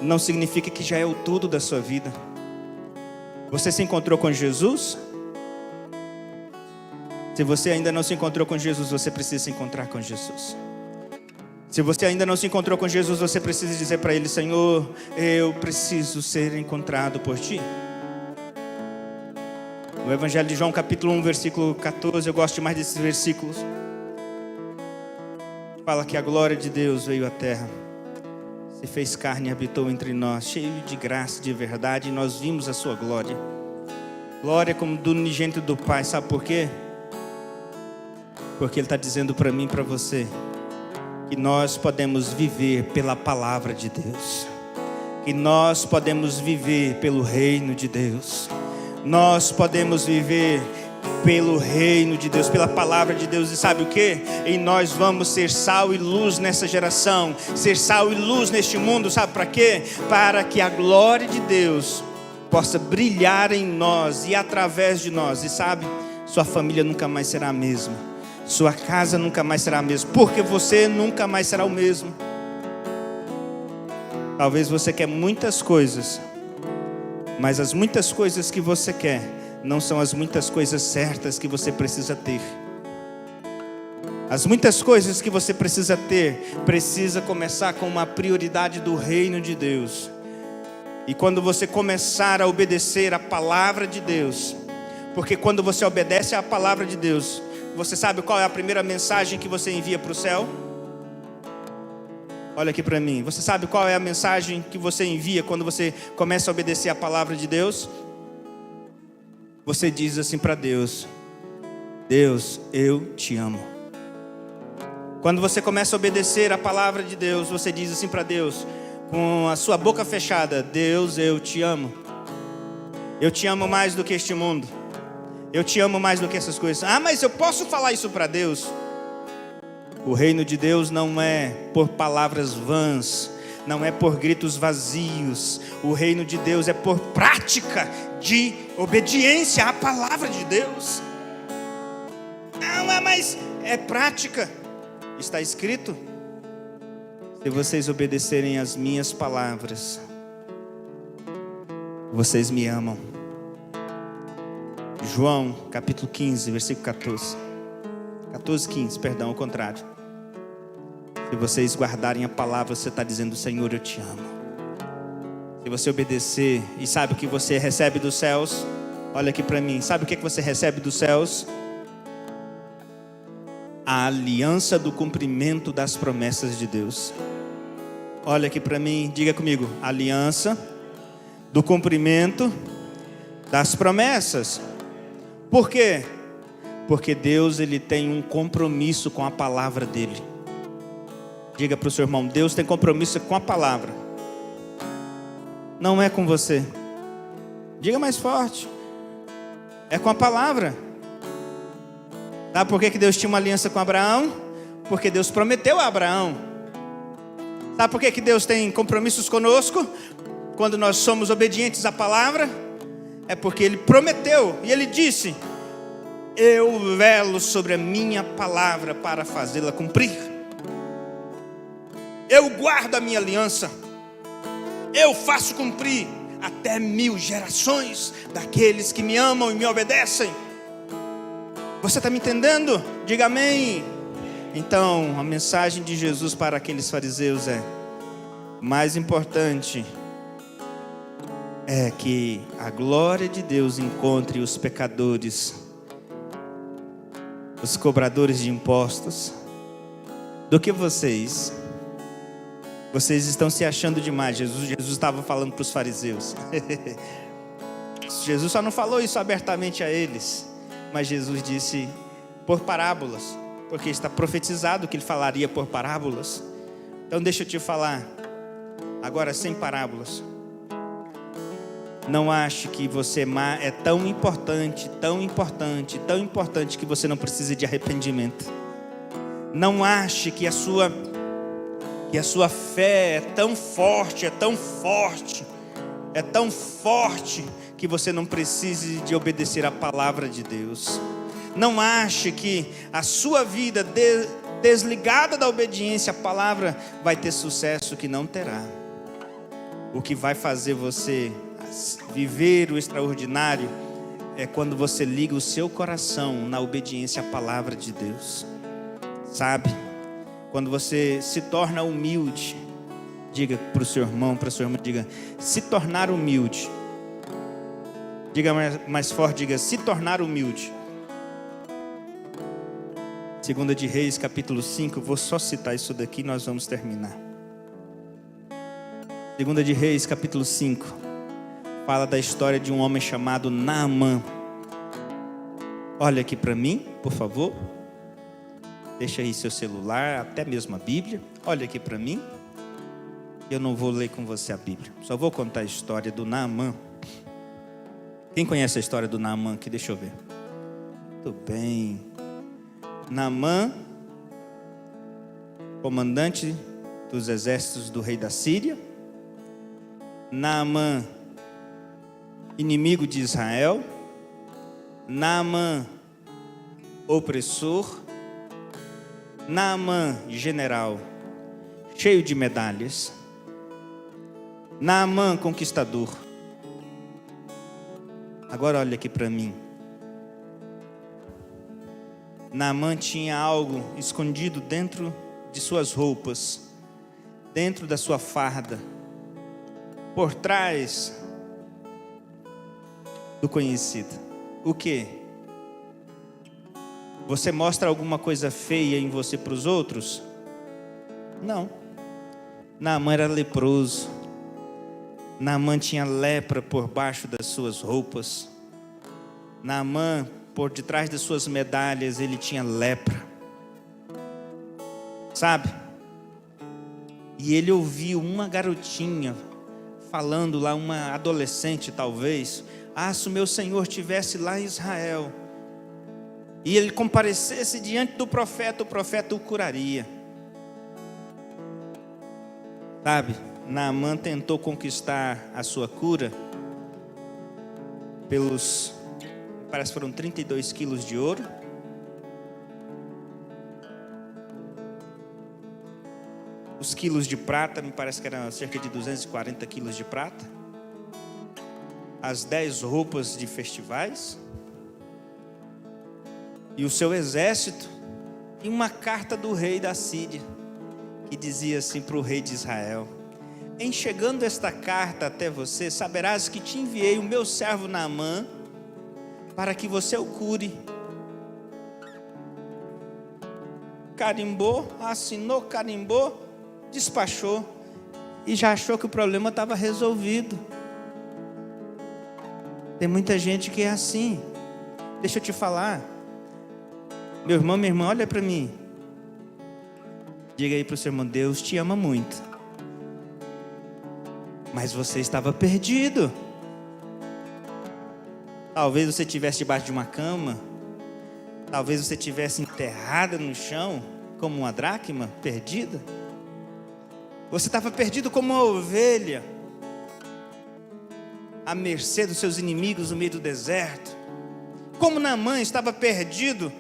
não significa que já é o tudo da sua vida. Você se encontrou com Jesus? Se você ainda não se encontrou com Jesus, você precisa se encontrar com Jesus. Se você ainda não se encontrou com Jesus, você precisa dizer para Ele: Senhor, eu preciso ser encontrado por Ti. No Evangelho de João, capítulo 1, versículo 14, eu gosto mais desses versículos. Fala que a glória de Deus veio à terra, se fez carne e habitou entre nós, cheio de graça e de verdade, e nós vimos a sua glória. Glória como do unigênito do Pai. Sabe por quê? Porque Ele está dizendo para mim e para você que nós podemos viver pela palavra de Deus, que nós podemos viver pelo reino de Deus, nós podemos viver pelo reino de Deus, pela palavra de Deus. E sabe o que? E nós vamos ser sal e luz nessa geração, ser sal e luz neste mundo. Sabe para quê? Para que a glória de Deus possa brilhar em nós e através de nós. E sabe, sua família nunca mais será a mesma, sua casa nunca mais será a mesma, porque você nunca mais será o mesmo. Talvez você quer muitas coisas, mas as muitas coisas que você quer não são as muitas coisas certas que você precisa ter. As muitas coisas que você precisa ter, precisa começar com uma prioridade do reino de Deus. E quando você começar a obedecer a palavra de Deus, porque quando você obedece à palavra de Deus, você sabe qual é a primeira mensagem que você envia para o céu? Olha aqui para mim. Você sabe qual é a mensagem que você envia quando você começa a obedecer a palavra de Deus? Você diz assim para Deus: Deus, eu te amo. Quando você começa a obedecer a palavra de Deus, você diz assim para Deus, com a sua boca fechada: Deus, eu te amo. Eu te amo mais do que este mundo. Eu te amo mais do que essas coisas. Ah, mas eu posso falar isso para Deus? O reino de Deus não é por palavras vãs, não é por gritos vazios. O reino de Deus é por prática de obediência à palavra de Deus. Não, mas é prática. Está escrito: se vocês obedecerem às minhas palavras, vocês me amam. João capítulo 15, versículo 14. 14, 15, perdão, ao contrário. Se vocês guardarem a palavra, você está dizendo: Senhor, eu te amo. Se você obedecer, e sabe o que você recebe dos céus? Olha aqui para mim, sabe o que você recebe dos céus? A aliança do cumprimento das promessas de Deus. Olha aqui para mim, diga comigo: aliança do cumprimento das promessas. Por quê? Porque Deus, ele tem um compromisso com a palavra dele. Diga para o seu irmão: Deus tem compromisso com a palavra, não é com você. Diga mais forte: é com a palavra. Sabe por que Deus tinha uma aliança com Abraão? Porque Deus prometeu a Abraão. Sabe por que Deus tem compromissos conosco? Quando nós somos obedientes à palavra, é porque Ele prometeu, e Ele disse: eu velo sobre a minha palavra para fazê-la cumprir. Eu guardo a minha aliança, eu faço cumprir até 1000 gerações daqueles que me amam e me obedecem. Você está me entendendo? Diga amém. Então, a mensagem de Jesus para aqueles fariseus é: mais importante é que a glória de Deus encontre os pecadores, os cobradores de impostos, do que vocês. Vocês estão se achando demais. Jesus estava falando para os fariseus. Jesus só não falou isso abertamente a eles, mas Jesus disse por parábolas, porque está profetizado que ele falaria por parábolas. Então deixa eu te falar agora sem parábolas. Não ache que você é tão importante, tão importante, tão importante que você não precisa de arrependimento. Não ache que a sua fé é tão forte, é tão forte, é tão forte que você não precise de obedecer a palavra de Deus. Não ache que a sua vida desligada da obediência à palavra vai ter sucesso, que não terá. O que vai fazer você viver o extraordinário é quando você liga o seu coração na obediência à palavra de Deus. Sabe? Quando você se torna humilde, diga para o seu irmão, para a sua irmã, diga: se tornar humilde. Diga mais forte, diga: se tornar humilde. 2 de Reis, capítulo 5, vou só citar isso daqui e nós vamos terminar. 2 de Reis, capítulo 5, fala da história de um homem chamado Naamã. Olha aqui para mim, por favor. Deixa aí seu celular, até mesmo a Bíblia. Olha aqui para mim. Eu não vou ler com você a Bíblia, só vou contar a história do Naamã. Quem conhece a história do Naamã aqui? Deixa eu ver. Muito bem. Naamã, comandante dos exércitos do rei da Síria. Naamã, inimigo de Israel. Naamã, opressor. Naamã, general, cheio de medalhas. Naamã, conquistador. Agora olha aqui para mim. Naamã tinha algo escondido dentro de suas roupas, dentro da sua farda, por trás do conhecido. O quê? Você mostra alguma coisa feia em você para os outros? Não. Naamã era leproso. Naamã tinha lepra por baixo das suas roupas. Naamã, por detrás das suas medalhas, ele tinha lepra. Sabe? E ele ouviu uma garotinha falando lá, uma adolescente talvez: se o meu Senhor estivesse lá em Israel e ele comparecesse diante do profeta, o profeta o curaria. Sabe? Naamã tentou conquistar a sua cura parece que foram 32 quilos de ouro. Os quilos de prata, me parece que eram cerca de 240 quilos de prata. As 10 roupas de festivais. E o seu exército. E uma carta do rei da Síria, que dizia assim para o rei de Israel: em chegando esta carta até você, saberás que te enviei o meu servo Naamã, para que você o cure. Carimbou, assinou, carimbou, despachou e já achou que o problema estava resolvido. Tem muita gente que é assim. Deixa eu te falar. Meu irmão, minha irmã, olha para mim. Diga aí para o seu irmão: Deus te ama muito. Mas você estava perdido. Talvez você estivesse debaixo de uma cama. Talvez você estivesse enterrada no chão, como uma dracma perdida. Você estava perdido como uma ovelha, à mercê dos seus inimigos no meio do deserto. Como Naamã estava perdido,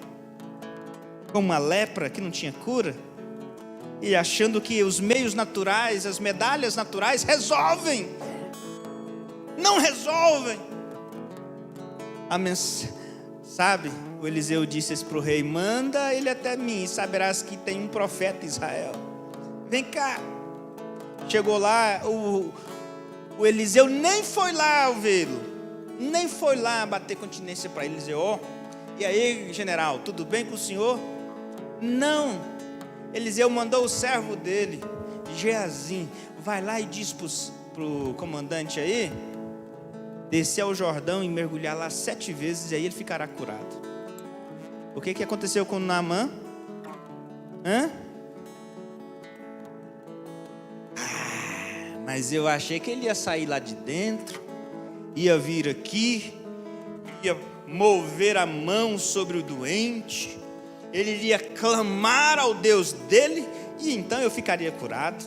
como uma lepra que não tinha cura, e achando que os meios naturais, as medalhas naturais resolvem. Não resolvem. Sabe, o Eliseu disse para o rei: manda ele até mim, saberás que tem um profeta em Israel. Vem cá. Chegou lá, o Eliseu nem foi lá vê-lo, nem foi lá bater continência para Eliseu. Oh, e aí, general, tudo bem com o senhor? Não. Eliseu mandou o servo dele, Geazim: vai lá e diz para o comandante aí descer ao Jordão e mergulhar lá 7 vezes, e aí ele ficará curado. O que aconteceu com Naamã? Mas eu achei que ele ia sair lá de dentro, ia vir aqui, ia mover a mão sobre o doente, ele iria clamar ao Deus dele, e então eu ficaria curado.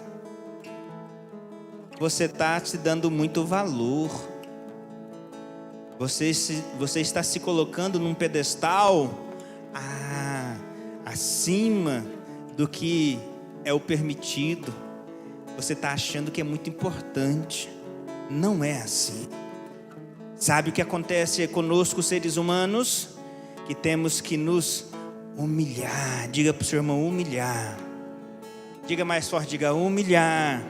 Você está se dando muito valor. Você está se colocando num pedestal acima do que é o permitido. Você está achando que é muito importante. Não é assim. Sabe o que acontece conosco, seres humanos? Que temos que nos humilhar. Diga para o seu irmão: humilhar. Diga mais forte, diga: humilhar.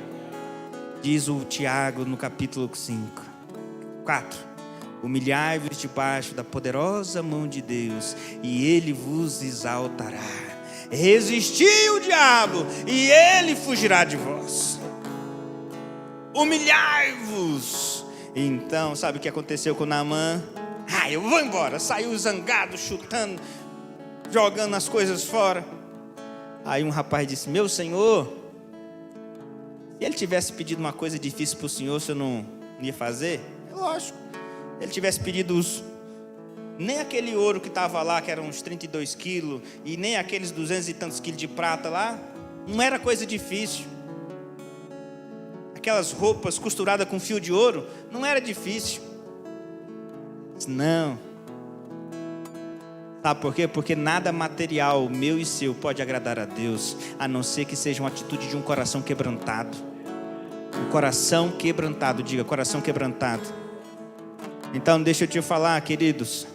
Diz o Tiago no capítulo 4. Humilhai-vos debaixo da poderosa mão de Deus, e Ele vos exaltará. Resisti o diabo, e ele fugirá de vós. Humilhai-vos. Então, sabe o que aconteceu com Naamã? Eu vou embora. Saiu zangado, chutando, jogando as coisas fora. Aí um rapaz disse: meu senhor, se ele tivesse pedido uma coisa difícil para o senhor, o senhor não ia fazer? Lógico. Ele tivesse pedido nem aquele ouro que estava lá, que eram uns 32 quilos, e nem aqueles 200 e tantos quilos de prata lá, não era coisa difícil. Aquelas roupas costuradas com fio de ouro, não era difícil. Não. Sabe por quê? Porque nada material, meu e seu, pode agradar a Deus, a não ser que seja uma atitude de um coração quebrantado. Um coração quebrantado, diga: coração quebrantado. Então deixa eu te falar, queridos,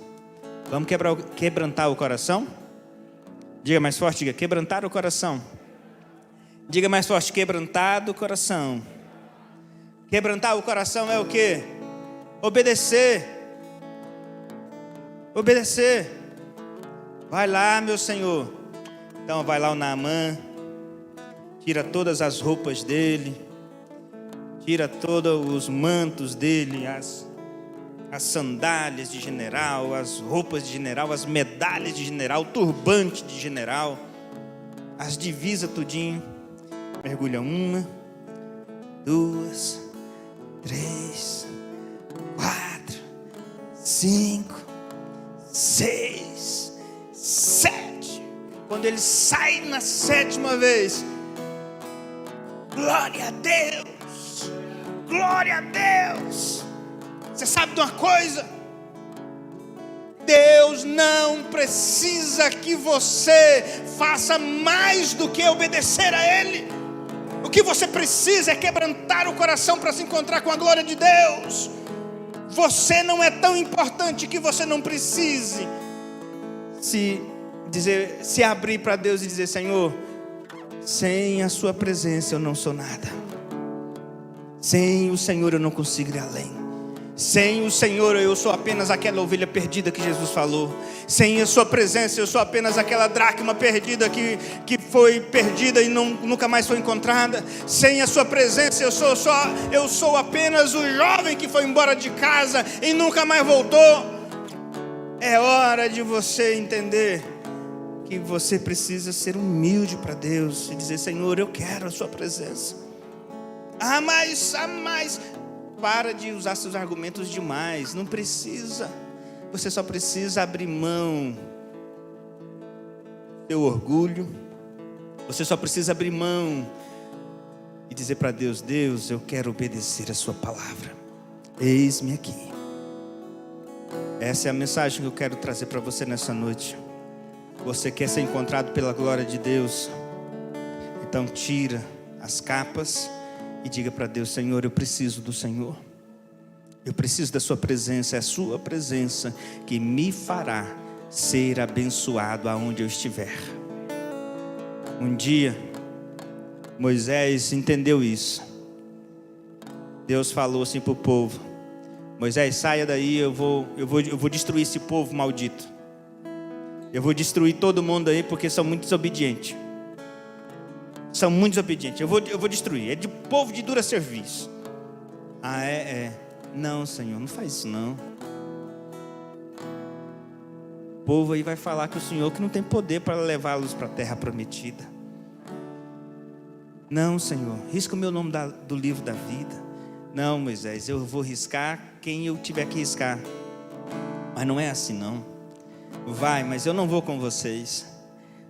vamos quebrantar o coração? Diga mais forte, diga: quebrantar o coração. Diga mais forte: quebrantado o coração. Quebrantar o coração é o quê? Obedecer. Obedecer. Vai lá, meu Senhor. Então vai lá o Naamã, tira todas as roupas dele, tira todos os mantos dele, as sandálias de general, as roupas de general, as medalhas de general, o turbante de general, as divisas tudinho. Mergulha 1, 2, 3, 4, 5, 6, 7. Quando ele sai na 7ª vez, glória a Deus, glória a Deus. Você sabe de uma coisa? Deus não precisa que você faça mais do que obedecer a Ele. O que você precisa é quebrantar o coração para se encontrar com a glória de Deus. Você não é tão importante que você não precise se abrir para Deus e dizer: Senhor, sem a sua presença eu não sou nada. Sem o Senhor eu não consigo ir além. Sem o Senhor eu sou apenas aquela ovelha perdida que Jesus falou. Sem a sua presença eu sou apenas aquela dracma perdida que foi perdida e nunca mais foi encontrada. Sem a sua presença eu sou apenas o jovem que foi embora de casa e nunca mais voltou. É hora de você entender que você precisa ser humilde para Deus e dizer: Senhor, eu quero a sua presença. Ah, mais. Para de usar seus argumentos demais. Não precisa. Você só precisa abrir mão do seu orgulho. Você só precisa abrir mão e dizer para Deus: Deus, eu quero obedecer a sua palavra. Eis-me aqui. Essa é a mensagem que eu quero trazer para você nessa noite. Você quer ser encontrado pela glória de Deus? Então tira as capas e diga para Deus: Senhor, eu preciso do Senhor. Eu preciso da sua presença. É a sua presença que me fará ser abençoado aonde eu estiver. Um dia, Moisés entendeu isso. Deus falou assim para o povo: Moisés, saia daí, eu vou destruir esse povo maldito. Eu vou destruir todo mundo aí porque são muito desobedientes. São muito desobedientes. Eu vou destruir. É de povo de dura serviço. Ah, é. Não, Senhor, não faz isso não. O povo aí vai falar que o Senhor que não tem poder para levá-los para a terra prometida. Não, Senhor, risca o meu nome do livro da vida. Não, Moisés, eu vou riscar quem eu tiver que riscar. Mas não é assim não. Vai, mas eu não vou com vocês.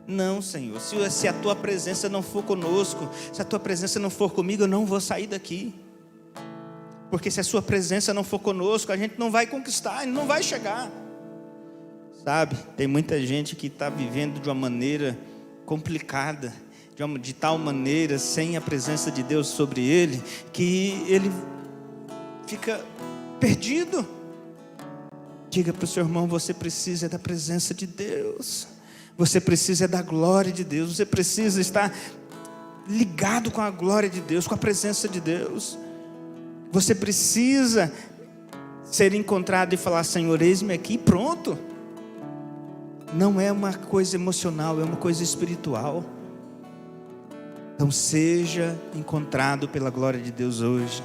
Não, Senhor, se a tua presença não for conosco, se a tua presença não for comigo, eu não vou sair daqui. Porque se a sua presença não for conosco, a gente não vai conquistar, não vai chegar. Sabe, tem muita gente que está vivendo de uma maneira complicada, de tal maneira, sem a presença de Deus sobre ele, que ele fica perdido. Diga para o seu irmão: você precisa da presença de Deus. Você precisa da glória de Deus. Você precisa estar ligado com a glória de Deus, com a presença de Deus. Você precisa ser encontrado e falar: Senhor, eis-me aqui, pronto. Não é uma coisa emocional, é uma coisa espiritual. Então seja encontrado pela glória de Deus hoje.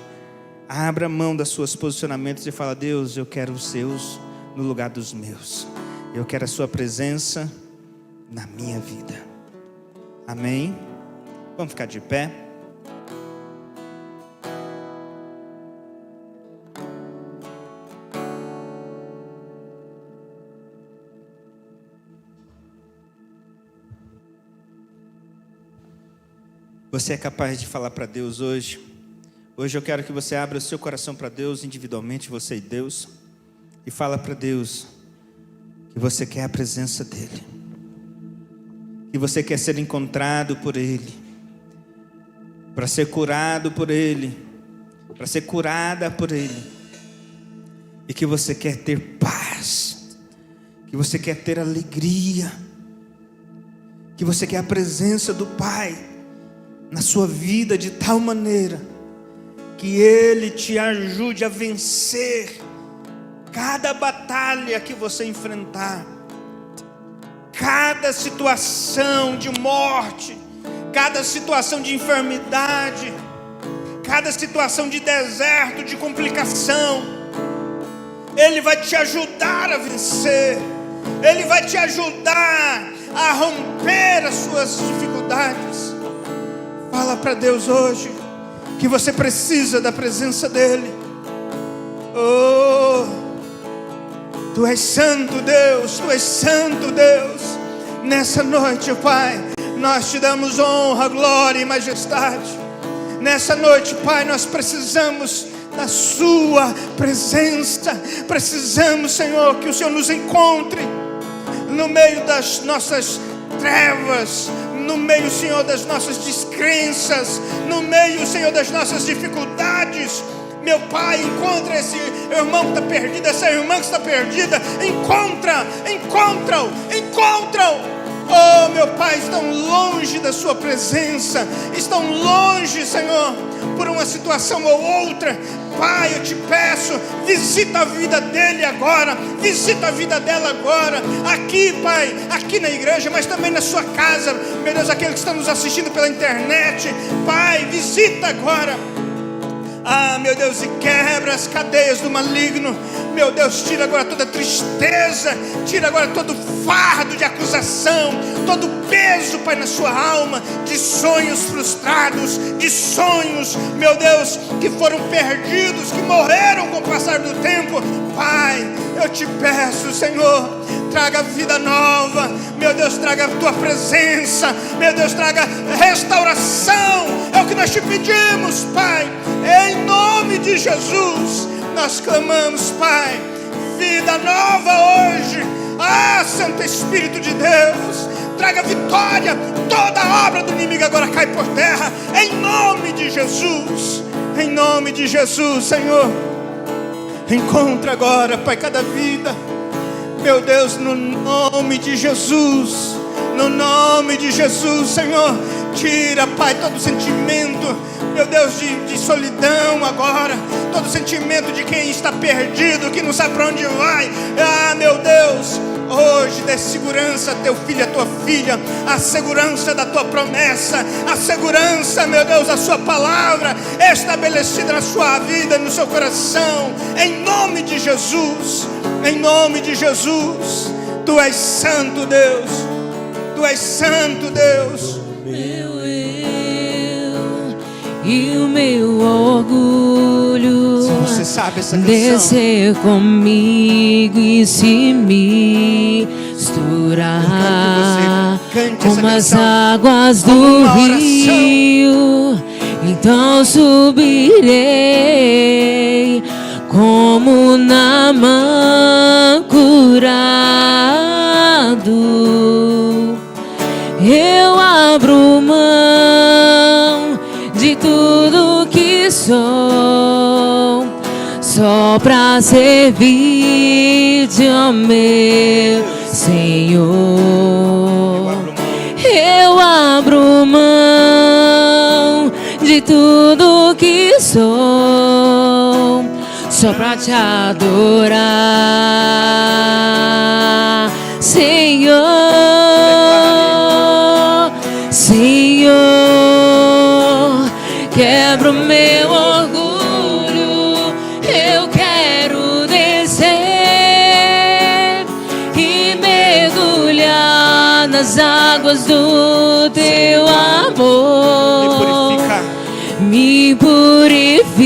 Abra mão dos seus posicionamentos e fala: Deus, eu quero os seus no lugar dos meus. Eu quero a sua presença na minha vida. Amém? Vamos ficar de pé. Você é capaz de falar para Deus hoje? Hoje eu quero que você abra o seu coração para Deus, individualmente, você e Deus, e fala para Deus que você quer a presença dEle, que você quer ser encontrado por Ele, para ser curado por Ele, para ser curada por Ele, e que você quer ter paz, que você quer ter alegria, que você quer a presença do Pai na sua vida de tal maneira que Ele te ajude a vencer cada batalha que você enfrentar, cada situação de morte, cada situação de enfermidade, cada situação de deserto, de complicação. Ele vai te ajudar a vencer. Ele vai te ajudar a romper as suas dificuldades. Fala para Deus hoje que você precisa da presença dEle. Oh, Tu és santo Deus, Tu és santo Deus. Nessa noite, Pai, nós te damos honra, glória e majestade. Nessa noite, Pai, nós precisamos da Sua presença. Precisamos, Senhor, que o Senhor nos encontre no meio das nossas trevas, no meio, Senhor, das nossas descrenças, no meio, Senhor, das nossas dificuldades. Meu Pai, encontra esse irmão que está perdido, essa irmã que está perdida. Encontra-o. oh meu Pai, estão longe da sua presença, estão longe, Senhor, por uma situação ou outra. Pai, eu te peço, visita a vida dele agora, visita a vida dela agora, aqui, Pai, aqui na igreja, mas também na sua casa, meu Deus, aqueles que estão nos assistindo pela internet. Pai, visita agora. Ah, meu Deus, e quebra as cadeias do maligno. Meu Deus, tira agora toda tristeza, tira agora todo fardo de acusação, todo peso, Pai, na sua alma, de sonhos frustrados, de sonhos, meu Deus, que foram perdidos, que morreram com o passar do tempo. Pai, eu te peço, Senhor, traga vida nova, meu Deus, traga a tua presença, meu Deus, traga restauração, é o que nós te pedimos, Pai, em nome de Jesus, nós clamamos, Pai, vida nova hoje. Ah, Santo Espírito de Deus, traga vitória, toda a obra do inimigo agora cai por terra, em nome de Jesus, em nome de Jesus, Senhor, encontra agora, Pai, cada vida, meu Deus, no nome de Jesus, no nome de Jesus, Senhor, tira, Pai, todo sentimento, meu Deus, de solidão agora, todo sentimento de quem está perdido, que não sabe para onde vai. Ah, meu Deus, hoje dê segurança a teu filho, a tua filha, a segurança da tua promessa, a segurança, meu Deus, da sua palavra estabelecida na sua vida, no seu coração, em nome de Jesus, em nome de Jesus. Tu és santo, Deus, tu és santo, Deus. Meu eu e o meu orgulho, Se você sabe essa canção, descer comigo e se misturar como as águas do rio, então subirei como Naamã curado. Eu abro mão de tudo que sou, só pra servir-te, ó meu Senhor. Eu abro mão de tudo que sou, só pra te adorar, Senhor. Senhor, quebra o meu orgulho, eu quero descer e mergulhar nas águas do teu amor. Me purifica,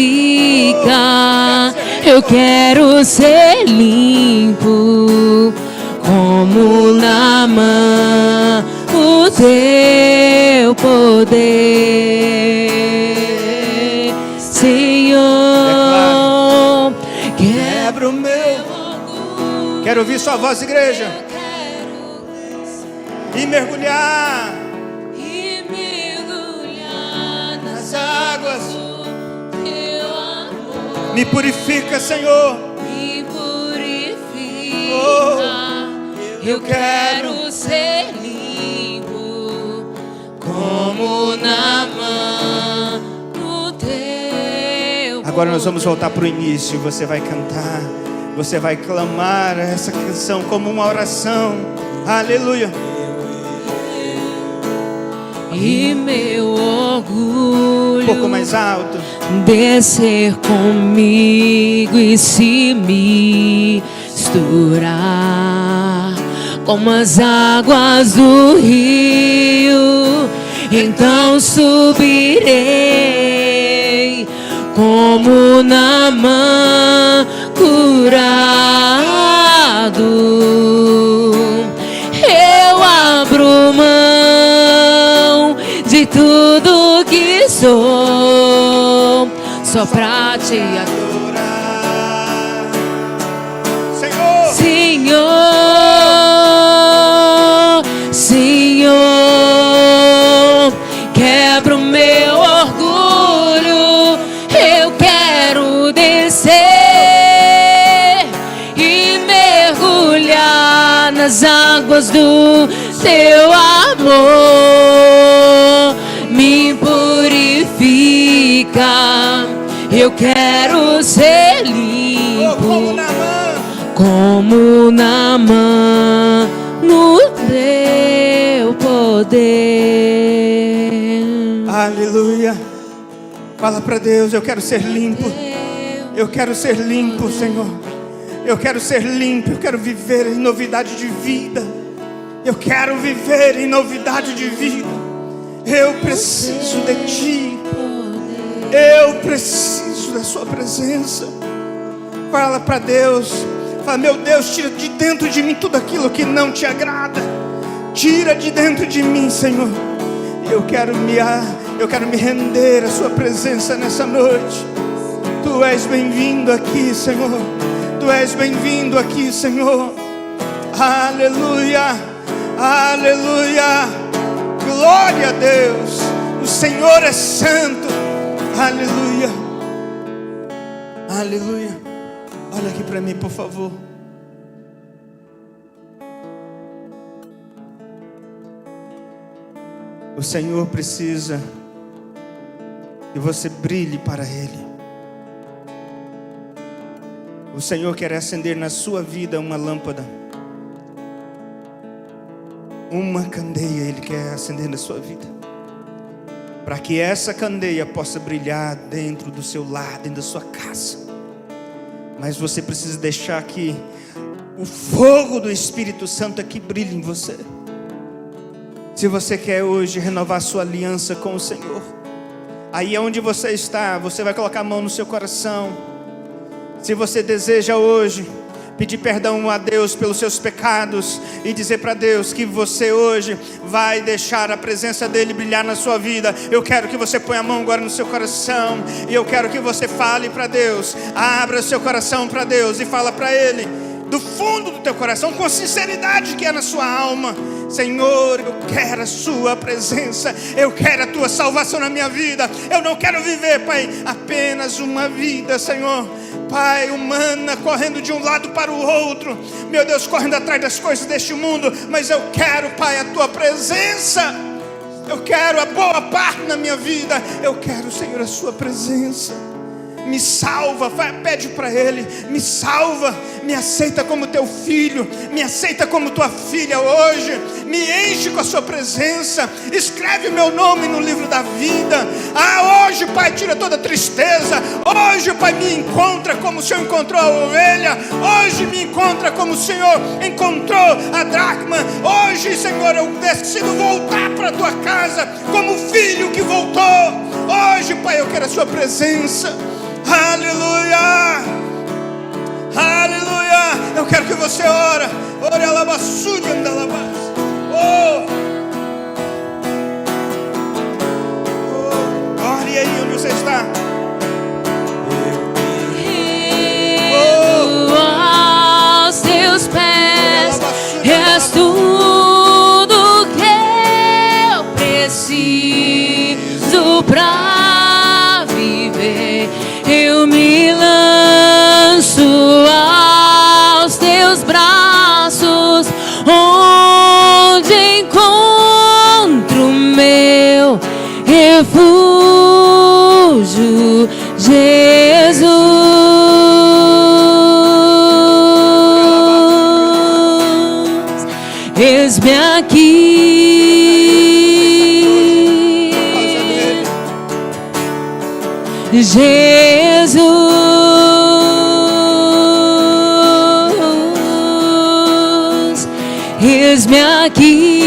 eu quero ser limpo como Naamã, o teu poder, Senhor, quebra o meu orgulho. Quero ouvir sua voz, igreja, e mergulhar nas águas do teu amor. Me purifica, Senhor, me purifica, eu quero ser limpo como Naamã, no teu. Agora nós vamos voltar para o início. Você vai cantar, você vai clamar essa canção como uma oração. Aleluia. E meu orgulho, Um pouco mais alto. Descer comigo e se misturar como as águas do rio, então subirei como Naamã curado. Eu abro mão de tudo que sou, só pra te adorar, Senhor. Senhor, quebra o meu orgulho, eu quero descer e mergulhar nas águas do teu amor me purifica. Eu quero ser limpo como Naamã no teu poder. Aleluia. Fala para Deus: eu quero ser limpo. Eu quero ser limpo, Senhor. Eu quero ser limpo. Eu quero viver em novidade de vida. Eu quero viver em novidade de vida. Eu preciso de Ti. Eu preciso da Sua presença. Fala para Deus. Fala: meu Deus, tira de dentro de mim tudo aquilo que não Te agrada. Tira de dentro de mim, Senhor. Eu quero me render à Sua presença nessa noite. Tu és bem-vindo aqui, Senhor. Tu és bem-vindo aqui, Senhor. Aleluia, aleluia. Glória a Deus. O Senhor é santo. Aleluia, aleluia. Olha aqui para mim, por favor. O Senhor precisa que você brilhe para Ele. O Senhor quer acender na sua vida uma lâmpada, uma candeia. Ele quer acender na sua vida, para que essa candeia possa brilhar dentro do seu lar, dentro da sua casa. Mas você precisa deixar que o fogo do Espírito Santo aqui brilhe em você. Se você quer hoje renovar sua aliança com o Senhor, aí onde você está, você vai colocar a mão no seu coração. Se você deseja hoje pedir perdão a Deus pelos seus pecados e dizer para Deus que você hoje vai deixar a presença dEle brilhar na sua vida, eu quero que você ponha a mão agora no seu coração. E eu quero que você fale para Deus. Abra o seu coração para Deus e fala para Ele, do fundo do teu coração, com a sinceridade que é na sua alma: Senhor, eu quero a Sua presença. Eu quero a Tua salvação na minha vida. Eu não quero viver, Pai, apenas uma vida, Senhor, Pai, humana, correndo de um lado para o outro, meu Deus, correndo atrás das coisas deste mundo. Mas eu quero, Pai, a Tua presença. Eu quero a boa parte na minha vida. Eu quero, Senhor, a Sua presença. Me salva, pede para Ele: me salva, me aceita como teu filho, me aceita como tua filha hoje, me enche com a Sua presença, escreve meu nome no livro da vida. Hoje, Pai, tira toda tristeza. Hoje, Pai, me encontra como o Senhor encontrou a ovelha. Hoje me encontra como o Senhor encontrou a dracma. Hoje, Senhor, eu decido voltar para a Tua casa como o filho que voltou. Hoje, Pai, eu quero a Sua presença. Aleluia, aleluia. Eu quero que você ore alabaçúdia andalabás. Ore aí onde você está. Aos teus pés és tudo que eu preciso pra viver. Eu me lanço aos teus braços, onde encontro meu refúgio, Jesus. Eis-me aqui, Jesus, eis-me aqui.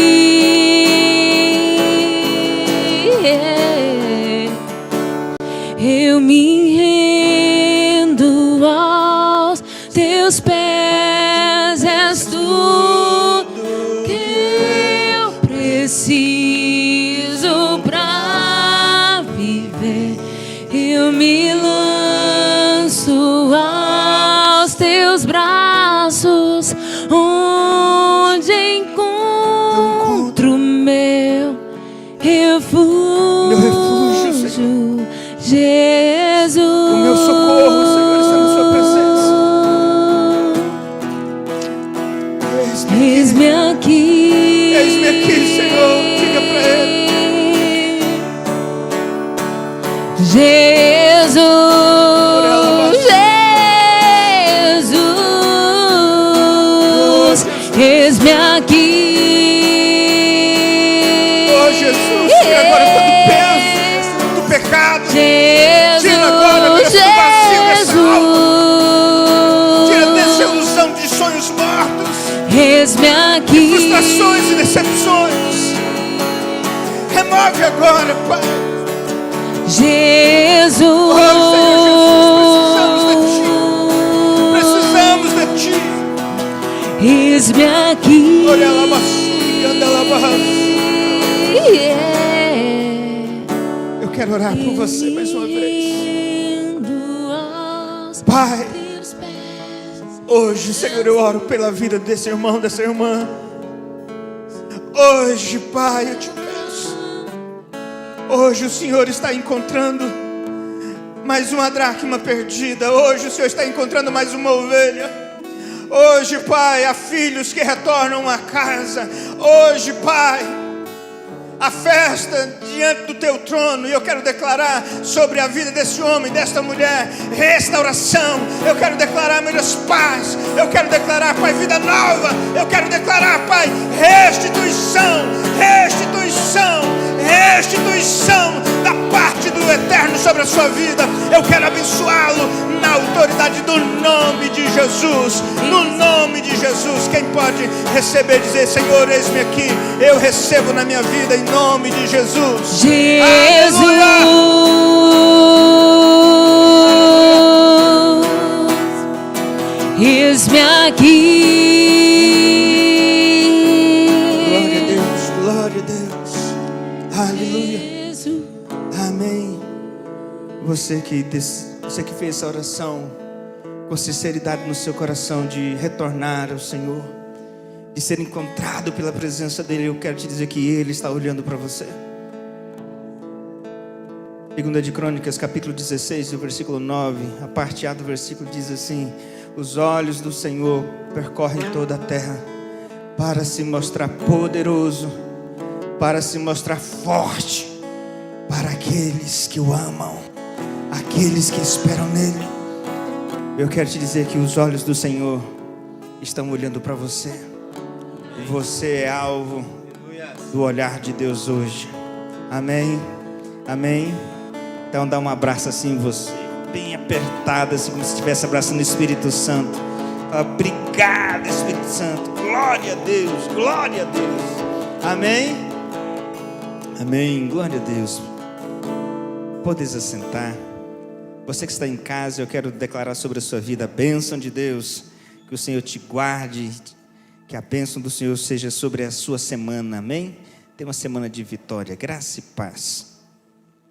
Eu me rendo aos teus pés, és tudo que eu preciso pra viver. Eu me lanço aos teus braços, onde encontro meu refúgio, Senhor. Jesus. O meu socorro, Senhor, está na Sua presença. Eis-me aqui, Eis-me Jesus, eis-me aqui. Oh Jesus, tira agora todo o peso do pecado. Tira agora desse vazio, dessa alma. Tira dessa ilusão de sonhos mortos, Eis-me aqui. frustrações e decepções. Remove agora, Pai. Jesus, Oh Senhor Jesus, precisamos de Ti. eis-me aqui. Olha lá, bacia, anda lá, eu quero orar por você mais uma vez. Pai, hoje, Senhor, eu oro pela vida desse irmão, dessa irmã. Hoje, Pai, eu te peço. Hoje o Senhor está encontrando mais uma dracma perdida. Hoje o Senhor está encontrando mais uma ovelha. Hoje, Pai, há filhos que retornam à casa. Hoje, Pai, a festa diante do Teu trono. E eu quero declarar sobre a vida desse homem, desta mulher, restauração. Eu quero declarar, meu Deus, paz. Eu quero declarar, Pai, vida nova. Eu quero declarar, Pai, restituição, restituição, restituição da parte do Eterno sobre a sua vida. Eu quero abençoá-lo na autoridade do nome de Jesus. No nome de Jesus. Quem pode receber, dizer: Senhor, eis-me aqui. Eu recebo na minha vida em nome de Jesus. Jesus, eis-me aqui. Glória a Deus, glória a Deus. Aleluia. Amém. Você que fez essa oração com sinceridade no seu coração, de retornar ao Senhor, de ser encontrado pela presença dEle, eu quero te dizer que Ele está olhando para você. 2 de Crônicas, capítulo 16, o versículo 9, a parte A do versículo diz assim: os olhos do Senhor percorrem toda a terra para se mostrar poderoso, para se mostrar forte para aqueles que o amam, aqueles que esperam nele. Eu quero te dizer que os olhos do Senhor estão olhando para você. Você é alvo do olhar de Deus hoje. Amém? Amém? Então dá um abraço assim em você, bem apertado, assim como se estivesse abraçando o Espírito Santo. Obrigado, Espírito Santo. Glória a Deus, glória a Deus. Amém? Amém, glória a Deus. Podes assentar. Você que está em casa, eu quero declarar sobre a sua vida a bênção de Deus. Que o Senhor te guarde, que a bênção do Senhor seja sobre a sua semana, amém? Tenha uma semana de vitória, graça e paz.